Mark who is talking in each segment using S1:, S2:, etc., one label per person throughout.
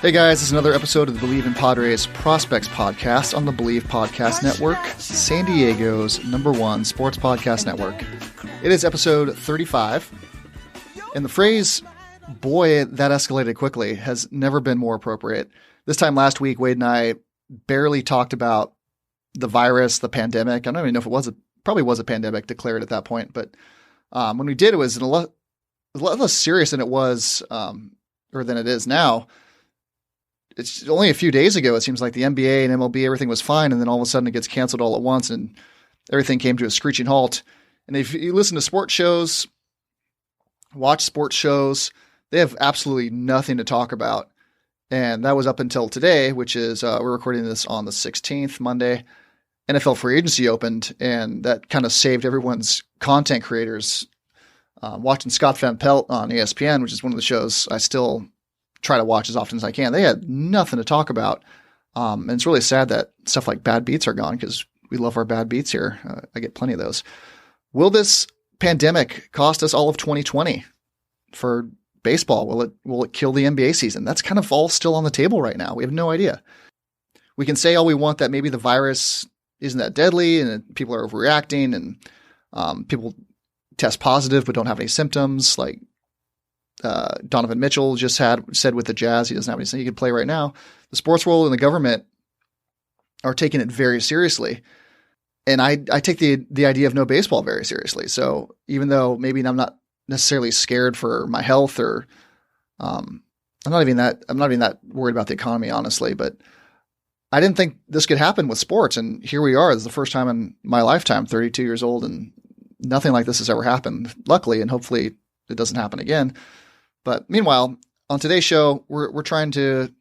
S1: Hey guys, this is another episode of the Believe in Padres Prospects podcast on the Believe Podcast Network, San Diego's #1 sports podcast network. It is episode 35, and the phrase, boy, that escalated quickly, has never been more appropriate. This time last week, Wade and I barely talked about the virus, the pandemic. I don't even know if it probably was a pandemic declared at that point, but when we did, it was a lot less serious than it was, or than it is now. It's only a few days ago, it seems like the NBA and MLB, everything was fine, and then all of a sudden it gets canceled all at once, and everything came to a screeching halt. And if you listen to sports shows, watch sports shows, they have absolutely nothing to talk about. And that was up until today, which is, we're recording this on the 16th, Monday. NFL free agency opened, and that kind of saved everyone's content creators. Watching Scott Van Pelt on ESPN, which is one of the shows I still try to watch as often as I can. They had nothing to talk about. And it's really sad that stuff like bad beats are gone because we love our bad beats here. I get plenty of those. Will this pandemic cost us all of 2020 for baseball? Will it kill the NBA season? That's kind of all still on the table right now. We have no idea. We can say all we want that maybe the virus isn't that deadly and people are overreacting and people test positive but don't have any symptoms, like Donovan Mitchell just said with the Jazz, he doesn't have anything he can play right now. The sports world and the government are taking it very seriously. And I take the idea of no baseball very seriously. So even though maybe I'm not necessarily scared for my health or I'm not even that worried about the economy, honestly, but I didn't think this could happen with sports. And here we are. This is the first time in my lifetime, 32 years old, and nothing like this has ever happened, luckily, and hopefully it doesn't happen again. But meanwhile, on today's show, we're trying to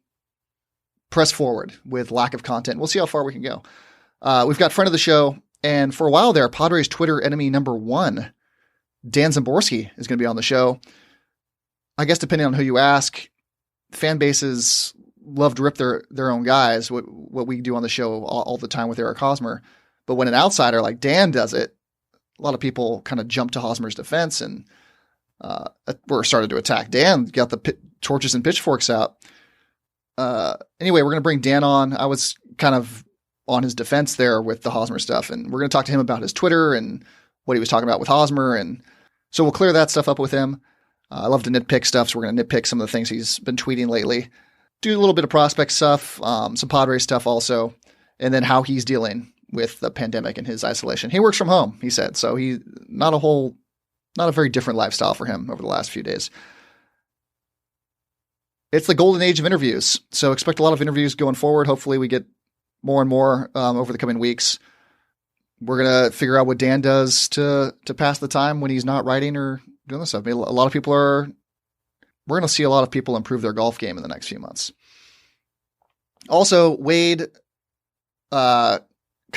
S1: press forward with lack of content. We'll see how far we can go. We've got friend of the show, and for a while there, Padres Twitter enemy #1, Dan Szymborski, is going to be on the show. I guess depending on who you ask, fan bases love to rip their own guys, what we do on the show all the time with Eric Hosmer. But when an outsider like Dan does it, a lot of people kind of jump to Hosmer's defense and we're started to attack Dan, got the torches and pitchforks out. Anyway, we're going to bring Dan on. I was kind of on his defense there with the Hosmer stuff, and we're going to talk to him about his Twitter and what he was talking about with Hosmer. And so we'll clear that stuff up with him. I love to nitpick stuff, so we're going to nitpick some of the things he's been tweeting lately. Do a little bit of prospect stuff, some Padres stuff also, and then how he's dealing with the pandemic and his isolation. He works from home, he said, so not a very different lifestyle for him over the last few days. It's the golden age of interviews, so expect a lot of interviews going forward. Hopefully we get more and more over the coming weeks. We're going to figure out what Dan does to pass the time when he's not writing or doing this stuff. I mean, we're going to see a lot of people improve their golf game in the next few months. Also, Wade, kind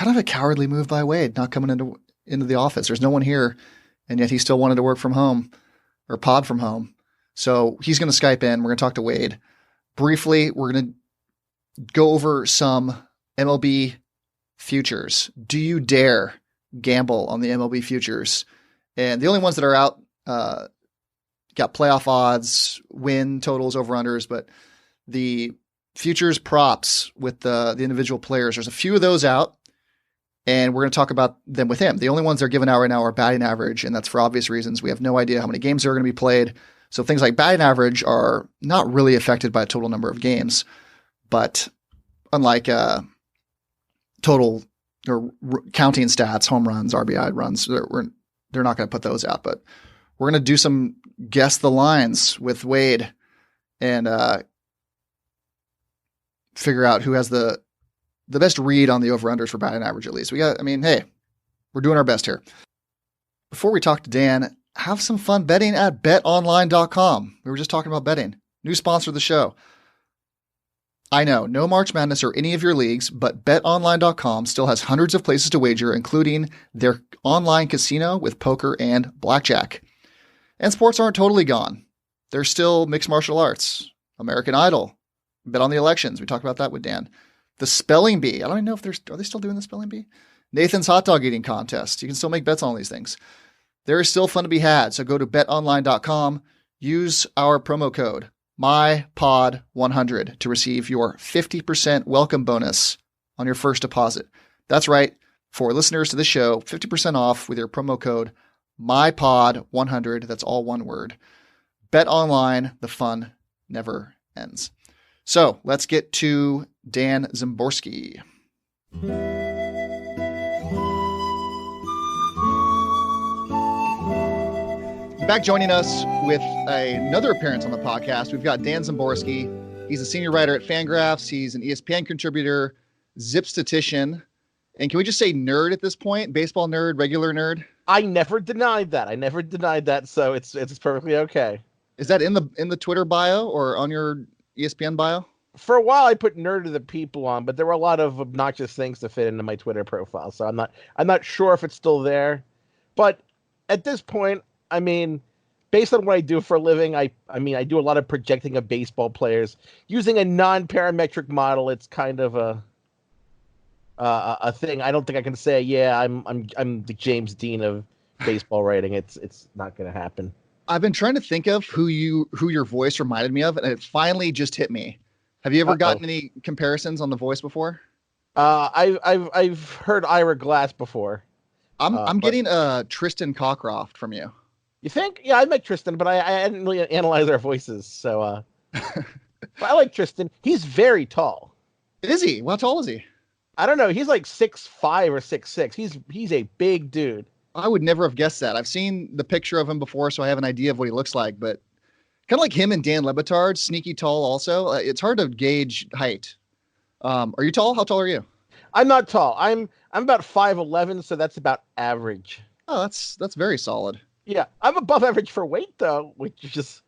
S1: of a cowardly move by Wade, not coming into the office. There's no one here. And yet he still wanted to work from home or pod from home. So he's going to Skype in. We're going to talk to Wade. Briefly, we're going to go over some MLB futures. Do you dare gamble on the MLB futures? And the only ones that are out got playoff odds, win totals, over-unders, but the futures props with the individual players, there's a few of those out. And we're going to talk about them with him. The only ones they're given out right now are batting average, and that's for obvious reasons. We have no idea how many games are going to be played. So things like batting average are not really affected by a total number of games. But unlike total or counting stats, home runs, RBI runs, they're not going to put those out. But we're going to do some guess the lines with Wade and figure out who has the best read on the over-unders for batting average, at least. Hey, we're doing our best here. Before we talk to Dan, have some fun betting at betonline.com. We were just talking about betting. New sponsor of the show. I know, no March Madness or any of your leagues, but betonline.com still has hundreds of places to wager, including their online casino with poker and blackjack. And sports aren't totally gone. There's still mixed martial arts, American Idol, bet on the elections. We talked about that with Dan. The spelling bee. I don't even know if are they still doing the spelling bee? Nathan's hot dog eating contest. You can still make bets on all these things. There is still fun to be had. So go to betonline.com, use our promo code MyPod100 to receive your 50% welcome bonus on your first deposit. That's right. For listeners to the show, 50% off with your promo code MyPod100. That's all one word. Bet online. The fun never ends. So let's get to Dan Szymborski. Back joining us with another appearance on the podcast, we've got Dan Szymborski. He's a senior writer at Fangraphs. He's an ESPN contributor, Zipstatician. And can we just say nerd at this point? Baseball nerd, regular nerd?
S2: I never denied that. So it's perfectly okay.
S1: Is that in the Twitter bio or on your ESPN bio?
S2: For a while, I put nerd of the people on, but there were a lot of obnoxious things to fit into my Twitter profile. So I'm not sure if it's still there. But at this point, I mean, based on what I do for a living, I do a lot of projecting of baseball players using a non-parametric model. It's kind of a thing. I don't think I can say, yeah, I'm the James Dean of baseball writing. It's not going to happen.
S1: I've been trying to think of who your voice reminded me of, and it finally just hit me. Have you ever gotten any comparisons on the voice before?
S2: I've heard Ira Glass before.
S1: I'm getting Tristan Cockcroft from you.
S2: You think? Yeah, I met Tristan, but I didn't really analyze our voices. So, but I like Tristan. He's very tall.
S1: Is he? How tall is he?
S2: I don't know. He's like 6'5" or 6'6". He's a big dude.
S1: I would never have guessed that. I've seen the picture of him before, so I have an idea of what he looks like. But kind of like him and Dan Le Batard, sneaky tall. Also, it's hard to gauge height. Are you tall? How tall are you?
S2: I'm not tall. I'm about 5'11", so that's about average.
S1: Oh, that's very solid.
S2: Yeah, I'm above average for weight though, which is just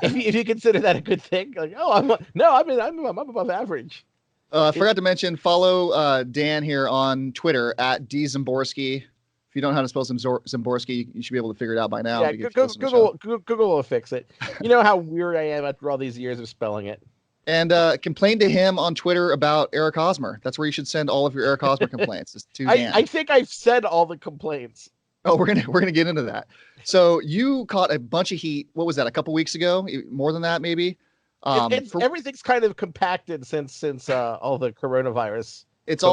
S2: if you consider that a good thing. Like, I'm above average.
S1: I forgot to mention, follow Dan here on Twitter at @dzymborski. If you don't know how to spell Szymborski, you should be able to figure it out by now.
S2: Yeah, Google will fix it. You know how weird I am after all these years of spelling it.
S1: And complain to him on Twitter about Eric Hosmer. That's where you should send all of your Eric Hosmer complaints. It's to Dan.
S2: I think I've said all the complaints.
S1: Oh, we're gonna get into that. So you caught a bunch of heat. What was that? A couple weeks ago? More than that, maybe.
S2: Everything's kind of compacted since all the coronavirus.
S1: It's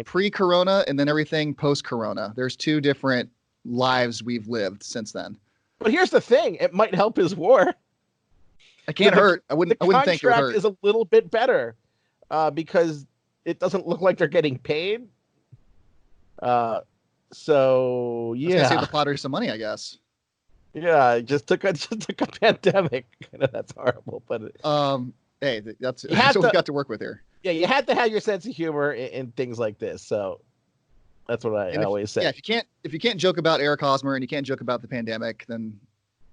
S1: pre-corona and then everything post-corona. There's two different lives we've lived since then.
S2: But here's the thing: it might help his war.
S1: It can't hurt. I wouldn't think it would hurt. The
S2: contract is a little bit better because it doesn't look like they're getting paid. So yeah,
S1: save the Padres some money, I guess.
S2: Yeah, just took a pandemic. That's horrible, but
S1: hey, that's what we got to work with here.
S2: Yeah, you had to have your sense of humor in things like this. So that's what I always say.
S1: Yeah, if you can't joke about Eric Hosmer and you can't joke about the pandemic, then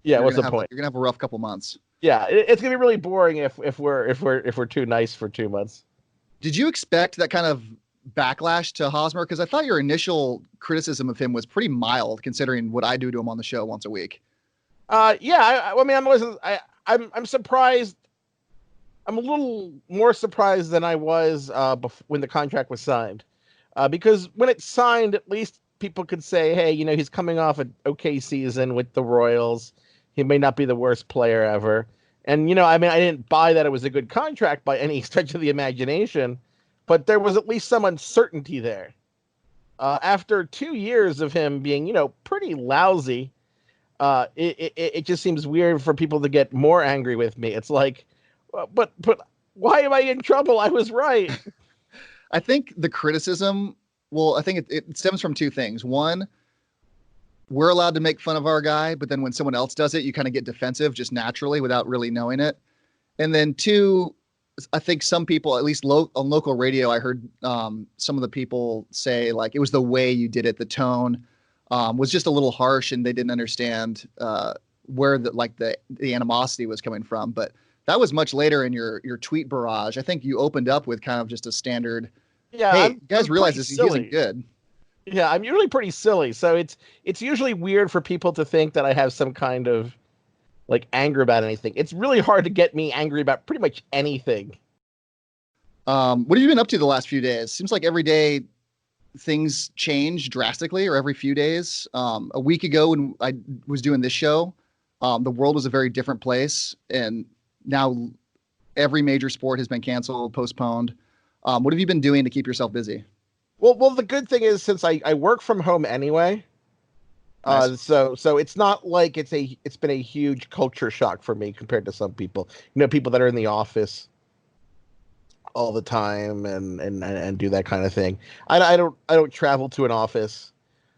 S2: what's the point?
S1: You're gonna have a rough couple months.
S2: Yeah, it's gonna be really boring if we're too nice for 2 months.
S1: Did you expect that kind of backlash to Hosmer? Because I thought your initial criticism of him was pretty mild, considering what I do to him on the show once a week.
S2: Yeah, I'm surprised. I'm a little more surprised than I was when the contract was signed, because when it's signed, at least people could say, hey, he's coming off an okay season with the Royals. He may not be the worst player ever. And, I didn't buy that it was a good contract by any stretch of the imagination, but there was at least some uncertainty there. After 2 years of him being, pretty lousy, it just seems weird for people to get more angry with me. It's like, but why am I in trouble? I was right.
S1: I think the criticism, I think it stems from two things. One, we're allowed to make fun of our guy, but then when someone else does it, you kind of get defensive just naturally without really knowing it. And then two, I think some people, at least on local radio, I heard some of the people say like it was the way you did it, the tone was just a little harsh, and they didn't understand where the animosity was coming from. But that was much later in your tweet barrage. I think you opened up with kind of just a standard. Yeah, hey, you guys realize this isn't good.
S2: Yeah, I'm usually pretty silly, so it's usually weird for people to think that I have some kind of like anger about anything. It's really hard to get me angry about pretty much anything.
S1: What have you been up to the last few days? Seems like every day things change drastically, or every few days. A week ago when I was doing this show, the world was a very different place, and now Every major sport has been canceled, postponed. What have you been doing to keep yourself busy?
S2: Well, the good thing is since I work from home anyway,
S1: Nice.
S2: so it's not like it's been a huge culture shock for me compared to some people. People that are in the office all the time and do that kind of thing. I don't travel to an office.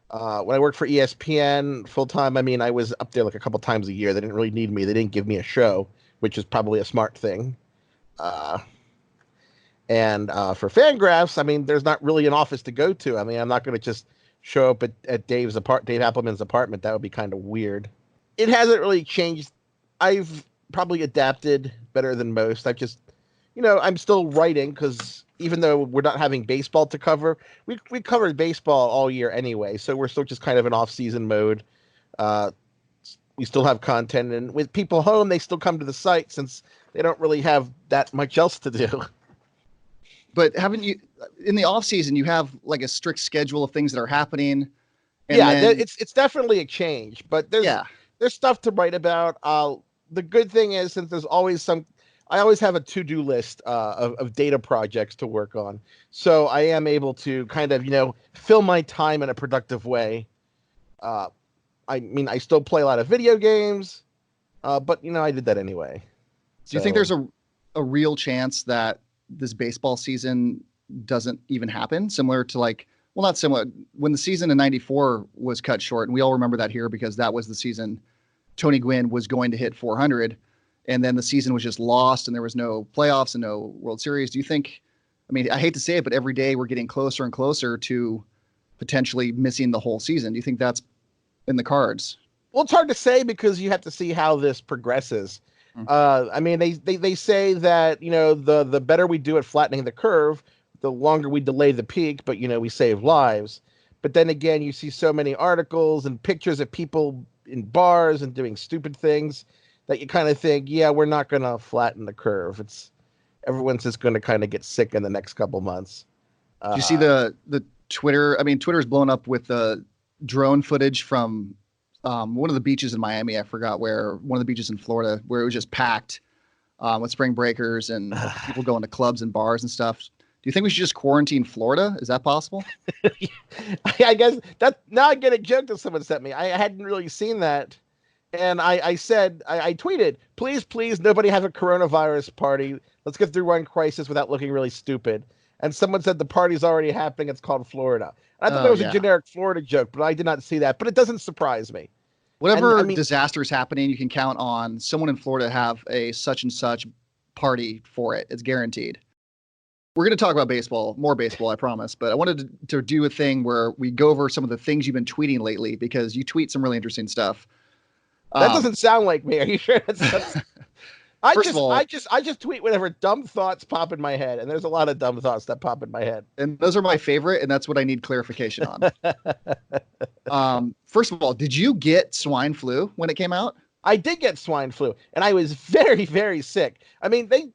S2: When I worked for ESPN full time, I mean, I was up there like a couple times a year. They didn't really need me. They didn't give me a show, which is probably a smart thing. Uh, and for Fangraphs, I mean, there's not really an office to go to. I mean, I'm not going to just show up at Dave Appleman's apartment. That would be kind of weird. It hasn't really changed. I've probably adapted better than most. I'm still writing because even though we're not having baseball to cover, we covered baseball all year anyway. So we're still just kind of in off-season mode. Uh, we still have content, and with people home, they still come to the site since they don't really have that much else to do.
S1: But haven't you, in the off season, you have like a strict schedule of things that are happening? And
S2: Yeah,
S1: then,
S2: it's definitely a change, but there's stuff to write about. The good thing is since there's always I always have a to-do list of data projects to work on, so I am able to kind of fill my time in a productive way. I mean, I still play a lot of video games, but I did that anyway.
S1: do you think there's a real chance that this baseball season doesn't even happen? Similar to not similar, when the season in 94 was cut short, and we all remember that here because that was the season Tony Gwynn was going to hit 400, and then the season was just lost and there was no playoffs and no World Series. Do you think, I mean, I hate to say it, but every day we're getting closer and closer to potentially missing the whole season. Do you think that's in the cards?
S2: Well, it's hard to say because you have to see how this progresses. I mean, they say that the better we do at flattening the curve, the longer we delay the peak, but we save lives. But then again, you see so many articles and pictures of people in bars and doing stupid things that you kind of think, yeah, we're not going to flatten the curve. Everyone's just going to kind of get sick in the next couple months.
S1: Do you see the Twitter? I mean, Twitter's blown up with the drone footage from one of the beaches in Miami. I forgot where. One of the beaches in Florida where it was just packed with spring breakers and people going to clubs and bars and stuff. Do you think we should just quarantine Florida? Is that possible?
S2: I guess that now I get a joke that someone sent me. I hadn't really seen that. And I said, I tweeted, please, nobody have a coronavirus party. Let's get through one crisis without looking really stupid. And someone said the party's already happening. It's called Florida. And I thought that was a generic Florida joke, but I did not see that. But it doesn't surprise me.
S1: Whatever disaster is happening, you can count on someone in Florida to have a such and such party for it. It's guaranteed. We're going to talk about baseball, more baseball, I promise. But I wanted to do a thing where we go over some of the things you've been tweeting lately because you tweet some really interesting stuff.
S2: That doesn't sound like me. Are you sure? I just tweet whatever dumb thoughts pop in my head, and there's a lot of dumb thoughts that pop in my head.
S1: And those are my favorite, and that's what I need clarification on. First of all, did you get swine flu when it came out?
S2: I did get swine flu, and I was very, very sick. I mean, they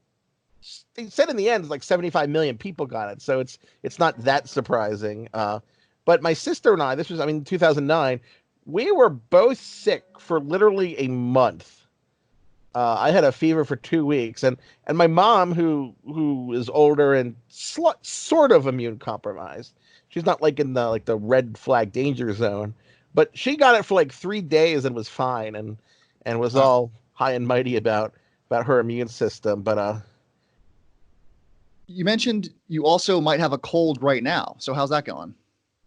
S2: said in the end, like 75 million people got it, so it's not that surprising. But my sister and I, this was, 2009, we were both sick for literally a month. I had a fever for 2 weeks, and my mom, who is older and sort of immune compromised, she's not like in the red flag danger zone, but she got it for like 3 days and was fine, and was all high and mighty about her immune system. But
S1: you mentioned you also might have a cold right now. So how's that going?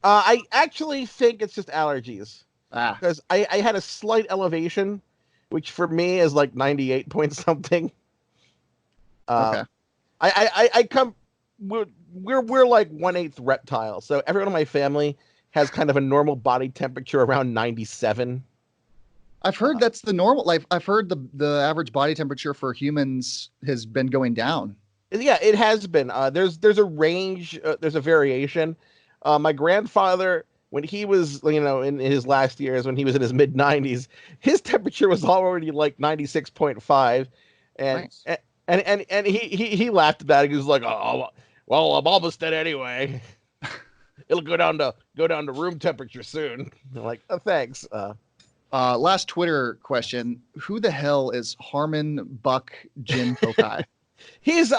S2: I actually think it's just allergies. Because I had a slight elevation, which for me is like 98 point something.
S1: Okay.
S2: We're like 1/8 reptile. So everyone in my family has kind of a normal body temperature around 97.
S1: I've heard that's the normal. Like I've heard the average body temperature for humans has been going down.
S2: Yeah, it has been. There's a range. There's a variation. My grandfather, when he was, in his last years, when he was in his mid 90s, his temperature was already like 96.5, and
S1: nice.
S2: and he laughed about it. He was like, "Oh, well, I'm almost dead anyway. It'll go down to room temperature soon." I'm like, "Oh, thanks."
S1: Last Twitter question: who the hell is Harmon Buck Jin Tokai?
S2: He's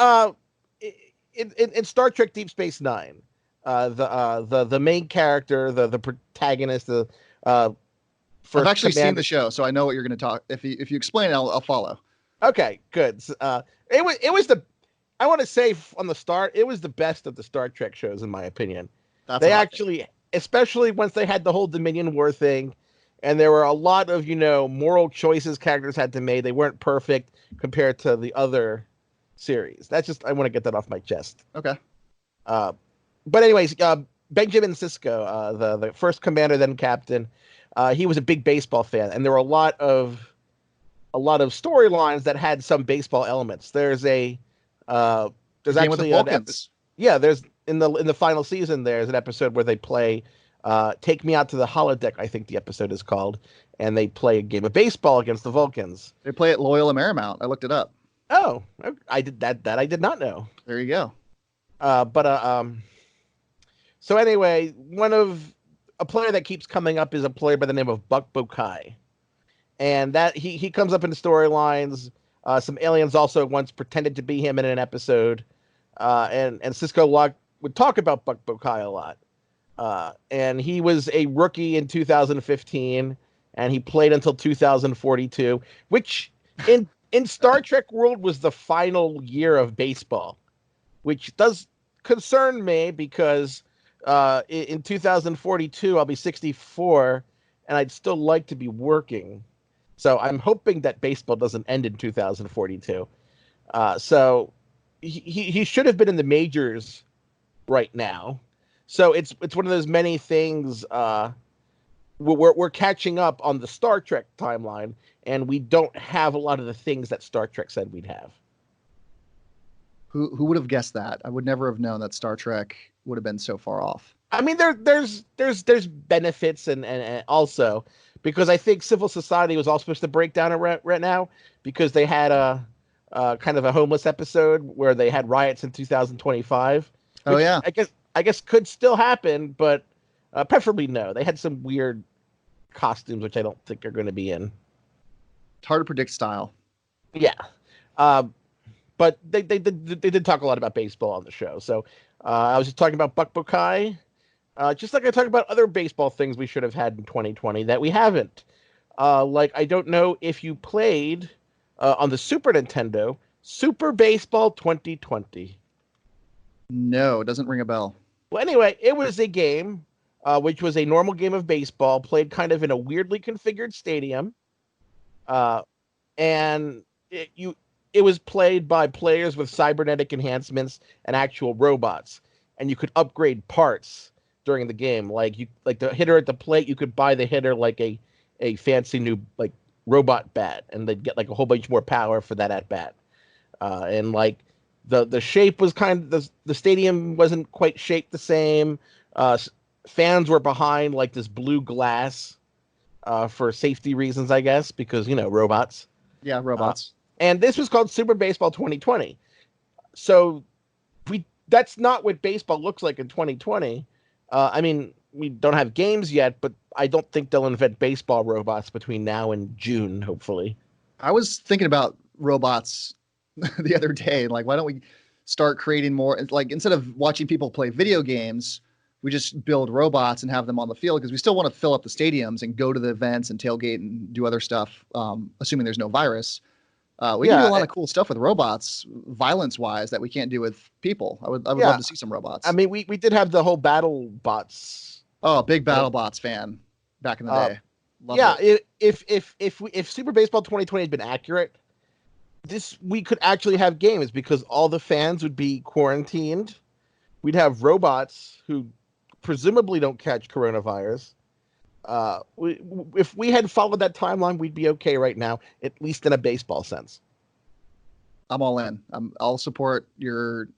S2: in Star Trek Deep Space Nine, the main character, the protagonist, the
S1: I've
S2: first
S1: actually seen
S2: command.
S1: the show, so I know what you're going to talk. If you explain it, I'll follow.
S2: Okay, good. It was the I want to say on the start, it was the best of the Star Trek shows in my opinion.
S1: That's a
S2: They
S1: hot take.
S2: actually, especially once they had the whole Dominion War thing, and there were a lot of moral choices characters had to make. They weren't perfect compared to the other series. That's just I want to get that off my chest.
S1: Okay.
S2: Uh, but anyways, Benjamin Sisko, the first commander then captain, he was a big baseball fan, and there were a lot of storylines that had some baseball elements. Uh,
S1: The
S2: there's
S1: game with the
S2: actually
S1: Vulcans.
S2: yeah, there's in the final season there's an episode where they play Take Me Out to the Holodeck, I think the episode is called, and they play a game of baseball against the Vulcans.
S1: They play at Loyola Marymount. I looked it up.
S2: Oh, I did that I did not know.
S1: There you go.
S2: But so anyway, a player that keeps coming up is a player by the name of Buck Bokai. And that he comes up in the storylines. Some aliens also once pretended to be him in an episode, and Cisco Locke would talk about Buck Bokai a lot. And he was a rookie in 2015, and he played until 2042, which in Star Trek world was the final year of baseball, which does concern me because in 2042 I'll be 64, and I'd still like to be working. So I'm hoping that baseball doesn't end in 2042. So he should have been in the majors right now. So it's one of those many things. We're catching up on the Star Trek timeline, and we don't have a lot of the things that Star Trek said we'd have.
S1: Who would have guessed that? I would never have known that Star Trek would have been so far off.
S2: I mean, there's benefits and also because I think civil society was all supposed to break down right now because they had a kind of a homeless episode where they had riots in 2025.
S1: Oh
S2: Which
S1: yeah.
S2: I guess could still happen, but preferably no. They had some weird costumes which I don't think are going to be in.
S1: It's hard to predict style.
S2: Yeah, but they did talk a lot about baseball on the show. So I was just talking about Buck Bokai. Just like I talk about other baseball things we should have had in 2020 that we haven't. Like, I don't know if you played on the Super Nintendo, Super Baseball 2020.
S1: No, it doesn't ring a bell.
S2: Well, anyway, it was a game which was a normal game of baseball played kind of in a weirdly configured stadium. And it was played by players with cybernetic enhancements and actual robots. And you could upgrade parts during the game. Like the hitter at the plate, you could buy the hitter like a fancy new like robot bat, and they'd get like a whole bunch more power for that at bat. And like the shape was kind of the stadium wasn't quite shaped the same. Fans were behind like this blue glass for safety reasons, I guess, because robots.
S1: Yeah, robots.
S2: And this was called Super Baseball 2020. So that's not what baseball looks like in 2020. I mean, we don't have games yet, but I don't think they'll invent baseball robots between now and June, hopefully.
S1: I was thinking about robots the other day. Like, why don't we start creating more? Like, instead of watching people play video games, we just build robots and have them on the field because we still want to fill up the stadiums and go to the events and tailgate and do other stuff, assuming there's no virus. We can do a lot of cool stuff with robots, violence-wise, that we can't do with people. I would love to see some robots.
S2: I mean, we did have the whole battle bots.
S1: Oh, big battle bots fan back in the day.
S2: Loved it. If Super Baseball 2020 had been accurate, we could actually have games because all the fans would be quarantined. We'd have robots who presumably don't catch coronavirus. If we had followed that timeline, we'd be okay right now, at least in a baseball sense.
S1: I'm all in. I'll support your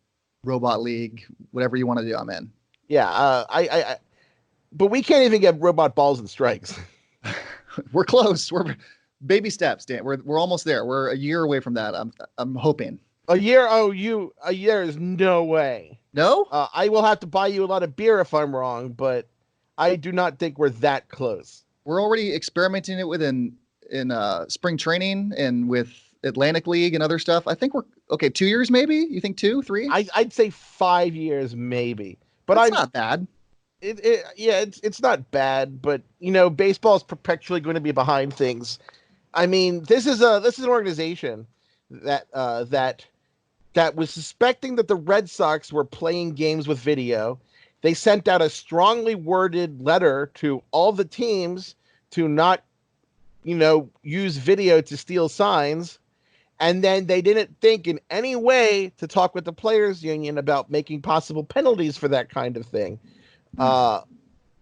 S1: robot league, whatever you want to do. I'm in.
S2: Yeah, but we can't even get robot balls and strikes.
S1: We're close. We're baby steps, Dan. We're almost there. We're a year away from that. I'm hoping.
S2: A year? Oh, a year is no way.
S1: No?
S2: I will have to buy you a lot of beer if I'm wrong, but I do not think we're that close.
S1: We're already experimenting it in spring training and with Atlantic League and other stuff. I think we're okay. 2 years, maybe. You think 2, 3?
S2: I'd say 5 years maybe, but
S1: That's not bad.
S2: It's not bad, but baseball is perpetually going to be behind things. I mean, this is an organization that was suspecting that the Red Sox were playing games with video. They sent out a strongly worded letter to all the teams to not, use video to steal signs. And then they didn't think in any way to talk with the players union about making possible penalties for that kind of thing.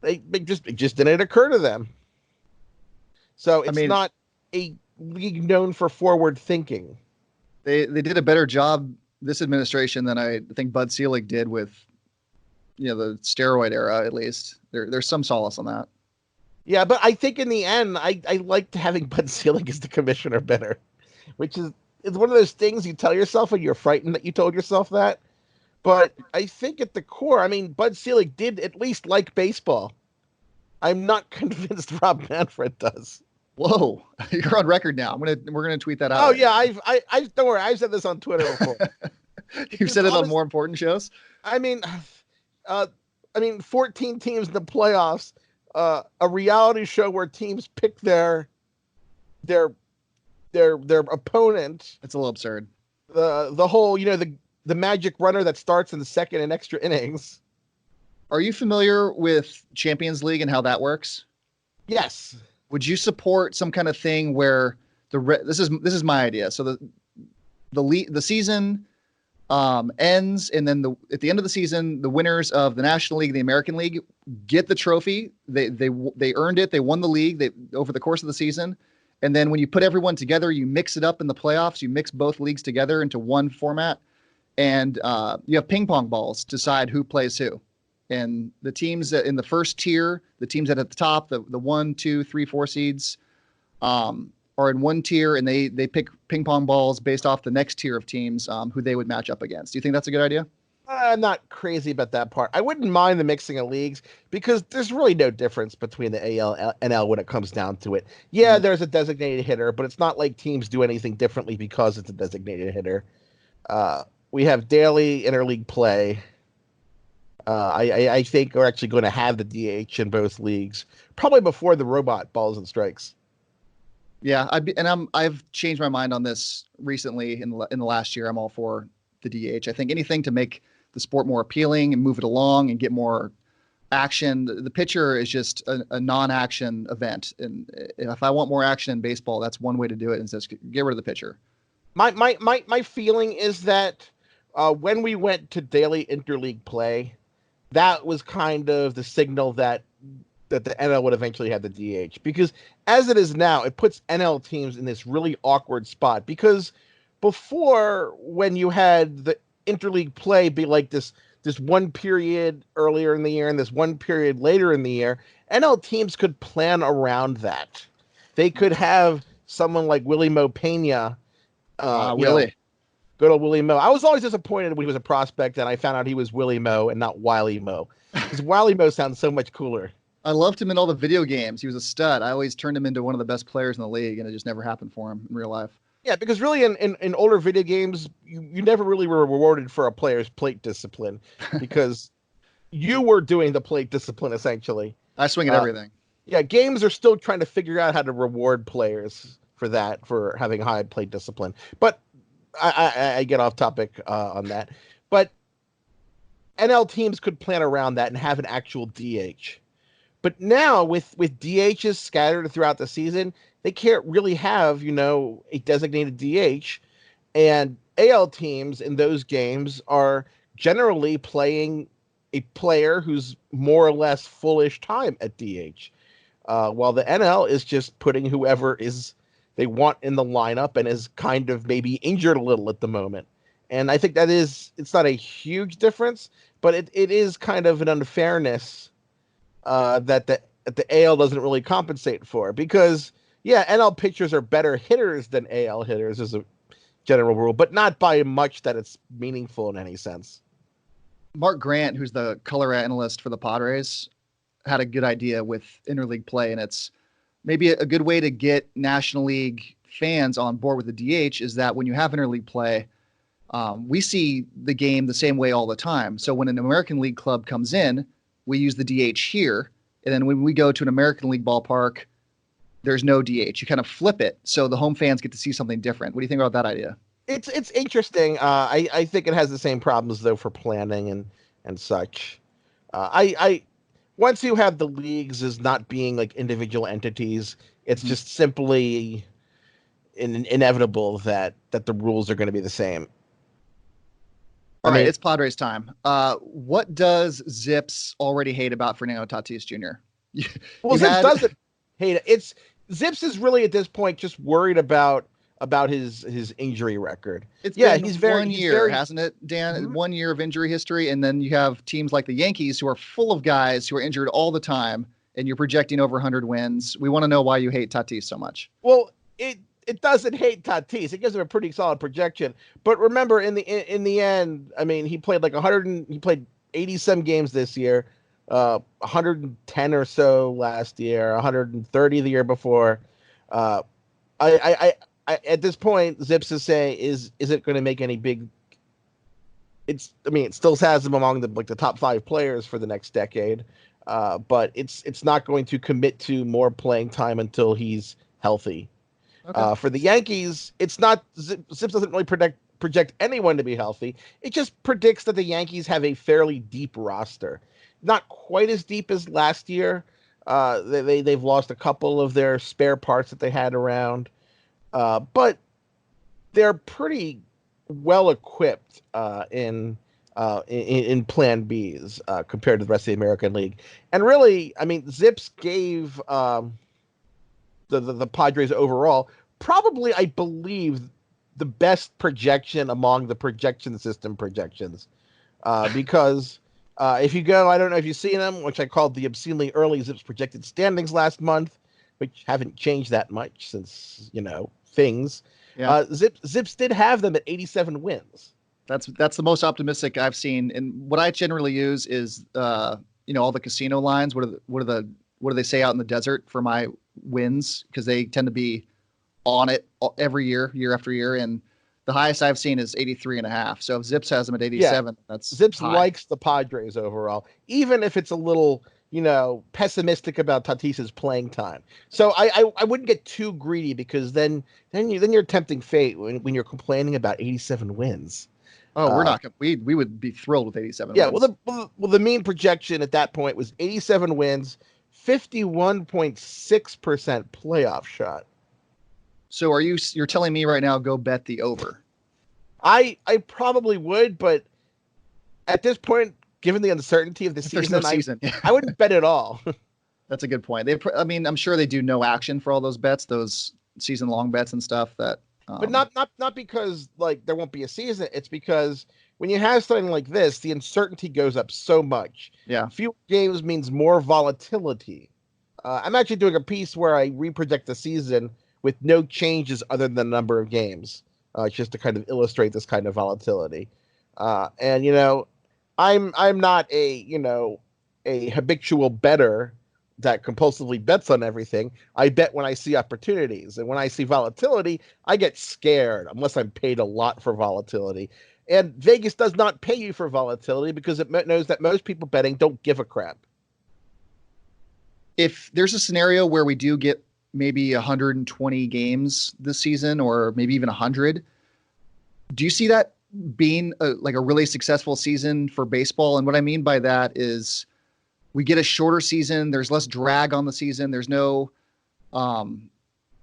S2: It just didn't occur to them. So it's not a league known for forward thinking.
S1: They did a better job this administration than I think Bud Selig did with, the steroid era. At least there's some solace on that.
S2: Yeah, but I think in the end, I liked having Bud Selig as the commissioner better, which is one of those things you tell yourself when you're frightened that you told yourself that. But I think at the core, Bud Selig did at least like baseball. I'm not convinced Rob Manfred does.
S1: Whoa, you're on record now. We're gonna tweet that out.
S2: Oh yeah, I don't worry. I've said this on Twitter before.
S1: You've said it on more important shows.
S2: 14 teams in the playoffs, a reality show where teams pick their opponent.
S1: It's a little absurd.
S2: The whole, the magic runner that starts in the second and extra innings.
S1: Are you familiar with Champions League and how that works?
S2: Yes.
S1: Would you support some kind of thing where this is my idea? So the season ends, and then at the end of the season, the winners of the National League and the American League get the trophy. They earned it. They won the league over the course of the season. And then when you put everyone together, you mix it up in the playoffs. You mix both leagues together into one format, and you have ping pong balls to decide who plays who. And the teams that in the first tier, the teams that at the top, the 1, 2, 3, 4 seeds, are in one tier, and they pick ping pong balls based off the next tier of teams who they would match up against. Do you think that's a good idea?
S2: I'm not crazy about that part. I wouldn't mind the mixing of leagues because there's really no difference between the AL and NL when it comes down to it. Yeah, there's a designated hitter, but it's not like teams do anything differently because it's a designated hitter. We have daily interleague play. I think we're actually going to have the DH in both leagues, probably before the robot balls and strikes.
S1: Yeah, I've changed my mind on this recently in the last year. I'm all for the DH. I think anything to make the sport more appealing and move it along and get more action. The pitcher is just a non-action event, and if I want more action in baseball, that's one way to do it. And says get rid of the pitcher.
S2: My feeling is that when we went to daily interleague play, that was kind of the signal that the NL would eventually have the DH, because as it is now, it puts NL teams in this really awkward spot, because before, when you had the interleague play be like this one period earlier in the year and this one period later in the year, NL teams could plan around that. They could have someone like Willie Mo Pena,
S1: Willie.
S2: Good old Willie Mo. I was always disappointed when he was a prospect and I found out he was Willie Mo and not Wiley Mo, because Wiley Mo sounds so much cooler.
S1: I loved him in all the video games. He was a stud. I always turned him into one of the best players in the league, and it just never happened for him in real life.
S2: Yeah, because really in older video games, you never really were rewarded for a player's plate discipline, because you were doing the plate discipline essentially.
S1: I swing at everything.
S2: Yeah, games are still trying to figure out how to reward players for that, for having high plate discipline. But I get off topic on that. But NL teams could plan around that and have an actual DH. But now with DHs scattered throughout the season, they can't really have, a designated DH. And AL teams in those games are generally playing a player who's more or less fullish time at DH. While the NL is just putting whoever they want in the lineup and is kind of maybe injured a little at the moment. And I think it's not a huge difference, but it is kind of an unfairness that the AL doesn't really compensate for, because NL pitchers are better hitters than AL hitters as a general rule, but not by much that it's meaningful in any sense.
S1: Mark Grant, who's the color analyst for the Padres, had a good idea with interleague play, and it's maybe a good way to get National League fans on board with the DH is that when you have interleague play, we see the game the same way all the time. So when an American League club comes in, we use the DH here. And then when we go to an American League ballpark, there's no DH. You kind of flip it so the home fans get to see something different. What do you think about that idea?
S2: It's interesting. I think it has the same problems though for planning and such. I once you have the leagues as not being like individual entities, it's just simply inevitable that the rules are going to be the same.
S1: All right, it's Padres time. What does Zips already hate about Fernando Tatis Jr.?
S2: Zips doesn't hate it. Zips is really at this point just worried about his injury record.
S1: He's very hasn't it, Dan? Mm-hmm. 1 year of injury history, and then you have teams like the Yankees who are full of guys who are injured all the time, and you're projecting over 100 wins. We want to know why you hate Tatis so much.
S2: Well, it doesn't hate Tatis. It gives him a pretty solid projection. But remember, in the end, I mean, he played like 100. He played 80-some games this year, 110 or so last year, 130 the year before. I at this point, Zips is saying, is it going to make any big? It still has him among the top 5 players for the next decade, but it's not going to commit to more playing time until he's healthy. Okay. For the Yankees, it's not. Zips doesn't really project anyone to be healthy. It just predicts that the Yankees have a fairly deep roster, not quite as deep as last year. They've lost a couple of their spare parts that they had around, but they're pretty well equipped in Plan Bs compared to the rest of the American League. And really, I mean, Zips gave the Padres overall probably, I believe, the best projection among the projection system projections, because if you go, I don't know if you've seen them, which I called the obscenely early Zips projected standings last month, which haven't changed that much since things. Yeah. Zips did have them at 87 wins.
S1: That's the most optimistic I've seen, and what I generally use is all the casino lines. What do they say out in the desert for my wins, because they tend to be on it every year after year, and the highest I've seen is 83.5. So if Zips has them at 87, that's
S2: Zips
S1: high.
S2: Likes the Padres overall, even if it's a little pessimistic about Tatis's playing time. So I wouldn't get too greedy, because then you're tempting fate when you're complaining about 87 wins.
S1: Oh, we're not. We would be thrilled with 87
S2: yeah,
S1: wins.
S2: Well, the mean projection at that point was 87 wins, 51.6% playoff shot.
S1: So you're telling me right now, go bet the over?
S2: I probably would, but at this point, given the uncertainty of the season, I wouldn't bet at all.
S1: That's a good point. I'm sure they do no action for all those bets, those season-long bets and stuff. But
S2: not because there won't be a season. It's because when you have something like this, the uncertainty goes up so much.
S1: Yeah,
S2: fewer games means more volatility. I'm actually doing a piece where I reproject the season with no changes other than the number of games, just to kind of illustrate this kind of volatility. And I'm not a habitual bettor that compulsively bets on everything. I bet when I see opportunities, and when I see volatility, I get scared unless I'm paid a lot for volatility. And Vegas does not pay you for volatility because it knows that most people betting don't give a crap.
S1: If there's a scenario where we do get maybe 120 games this season, or maybe even 100, do you see that being a really successful season for baseball? And what I mean by that is we get a shorter season. There's less drag on the season. There's no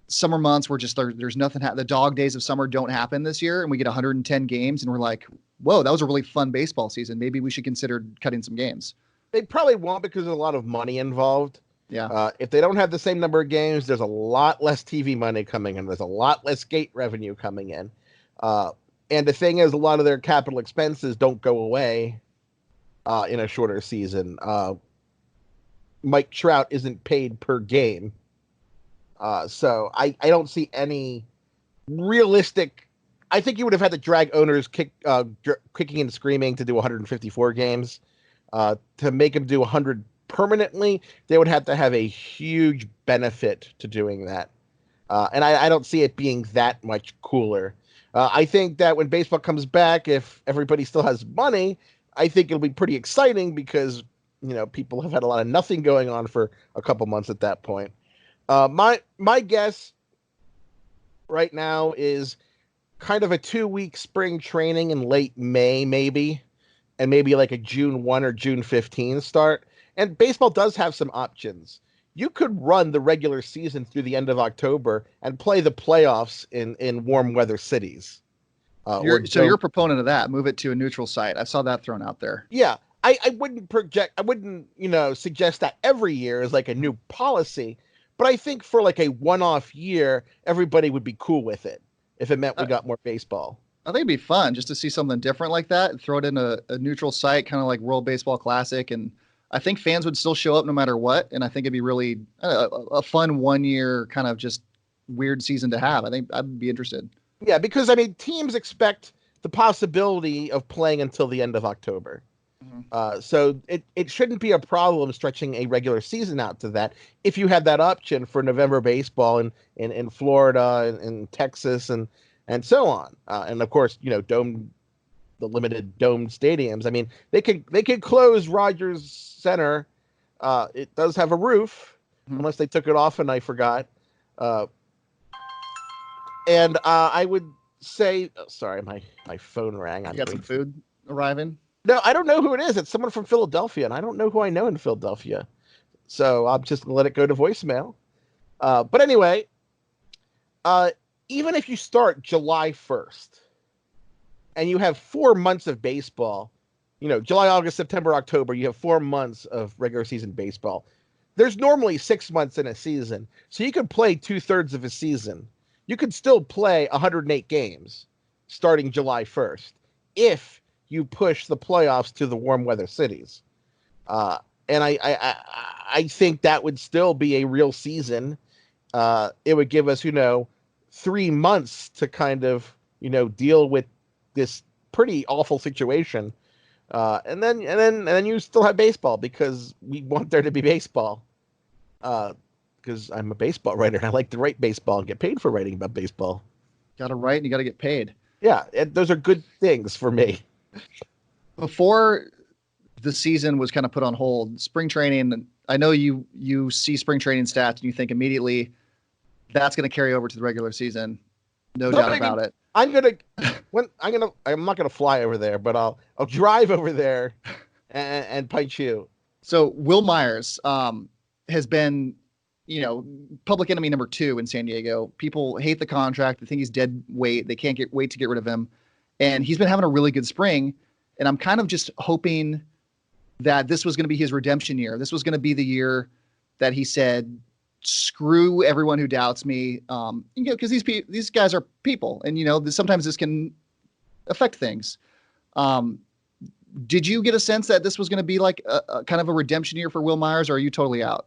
S1: summer months where there's nothing. The dog days of summer don't happen this year, and we get 110 games, and we're like, whoa, that was a really fun baseball season. Maybe we should consider cutting some games.
S2: They probably won't, because there's a lot of money involved.
S1: Yeah.
S2: If they don't have the same number of games, there's a lot less TV money coming in. There's a lot less gate revenue coming in. And the thing is, a lot of their capital expenses don't go away in a shorter season. Mike Trout isn't paid per game. So I don't see any realistic. I think you would have had to drag owners kicking and screaming to do 154 games. To make them do 100 permanently, they would have to have a huge benefit to doing that. And I don't see it being that much cooler. I think that when baseball comes back, if everybody still has money, I think it'll be pretty exciting because people have had a lot of nothing going on for a couple months at that point. My guess right now is kind of a 2-week spring training in late May, maybe, and maybe like a June 1 or June 15 start. And baseball does have some options. You could run the regular season through the end of October and play the playoffs in warm weather cities.
S1: You're a proponent of that. Move it to a neutral site. I saw that thrown out there.
S2: Yeah, I wouldn't suggest that every year is like a new policy, but I think for like a one-off year, everybody would be cool with it if it meant we got more baseball.
S1: I think it'd be fun just to see something different like that and throw it in a neutral site, kind of like World Baseball Classic. And I think fans would still show up no matter what. And I think it'd be really a fun 1 year kind of just weird season to have. I think I'd be interested.
S2: Yeah, because I mean, teams expect the possibility of playing until the end of October. So it shouldn't be a problem stretching a regular season out to that if you had that option for November baseball in Florida and Texas and so on. And of course, the limited domed stadiums. I mean, they could close Rogers Center. It does have a roof, unless they took it off and I forgot. And I would say, sorry, my phone rang.
S1: You got some food arriving?
S2: No, I don't know who it is. It's someone from Philadelphia, and I don't know who I know in Philadelphia. So I'm just going to let it go to voicemail. But anyway, even if you start July 1st and you have 4 months of baseball, July, August, September, October, you have 4 months of regular season baseball. There's normally 6 months in a season. So you could play 2/3 of a season. You could still play 108 games starting July 1st if you push the playoffs to the warm weather cities. And I think that would still be a real season. It would give us, 3 months to kind of, deal with this pretty awful situation. And then you still have baseball because we want there to be baseball. Because I'm a baseball writer and I like to write baseball and get paid for writing about baseball.
S1: Got to write and you got to get paid.
S2: Yeah, those are good things for me.
S1: Before the season was kind of put on hold, spring training, I know you see spring training stats and you think immediately that's going to carry over to the regular season. No doubt about it.
S2: I'm not gonna fly over there, but I'll drive over there and punch you.
S1: So Will Myers has been, public enemy number 2 in San Diego. People hate the contract. They think he's dead weight. They can't wait to get rid of him. And he's been having a really good spring. And I'm kind of just hoping that this was going to be his redemption year. This was going to be the year that he said, screw everyone who doubts me. Because these guys are people. And, sometimes this can affect things. Did you get a sense that this was going to be like a kind of a redemption year for Will Myers, or are you totally out?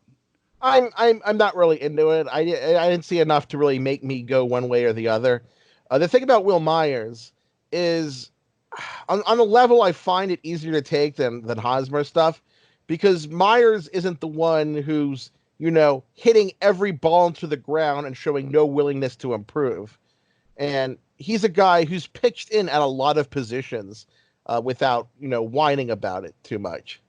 S2: I'm not really into it. I didn't see enough to really make me go one way or the other. The thing about Will Myers is on the level I find it easier to take than Hosmer stuff, because Myers isn't the one who's, hitting every ball into the ground and showing no willingness to improve. And he's a guy who's pitched in at a lot of positions without, whining about it too much.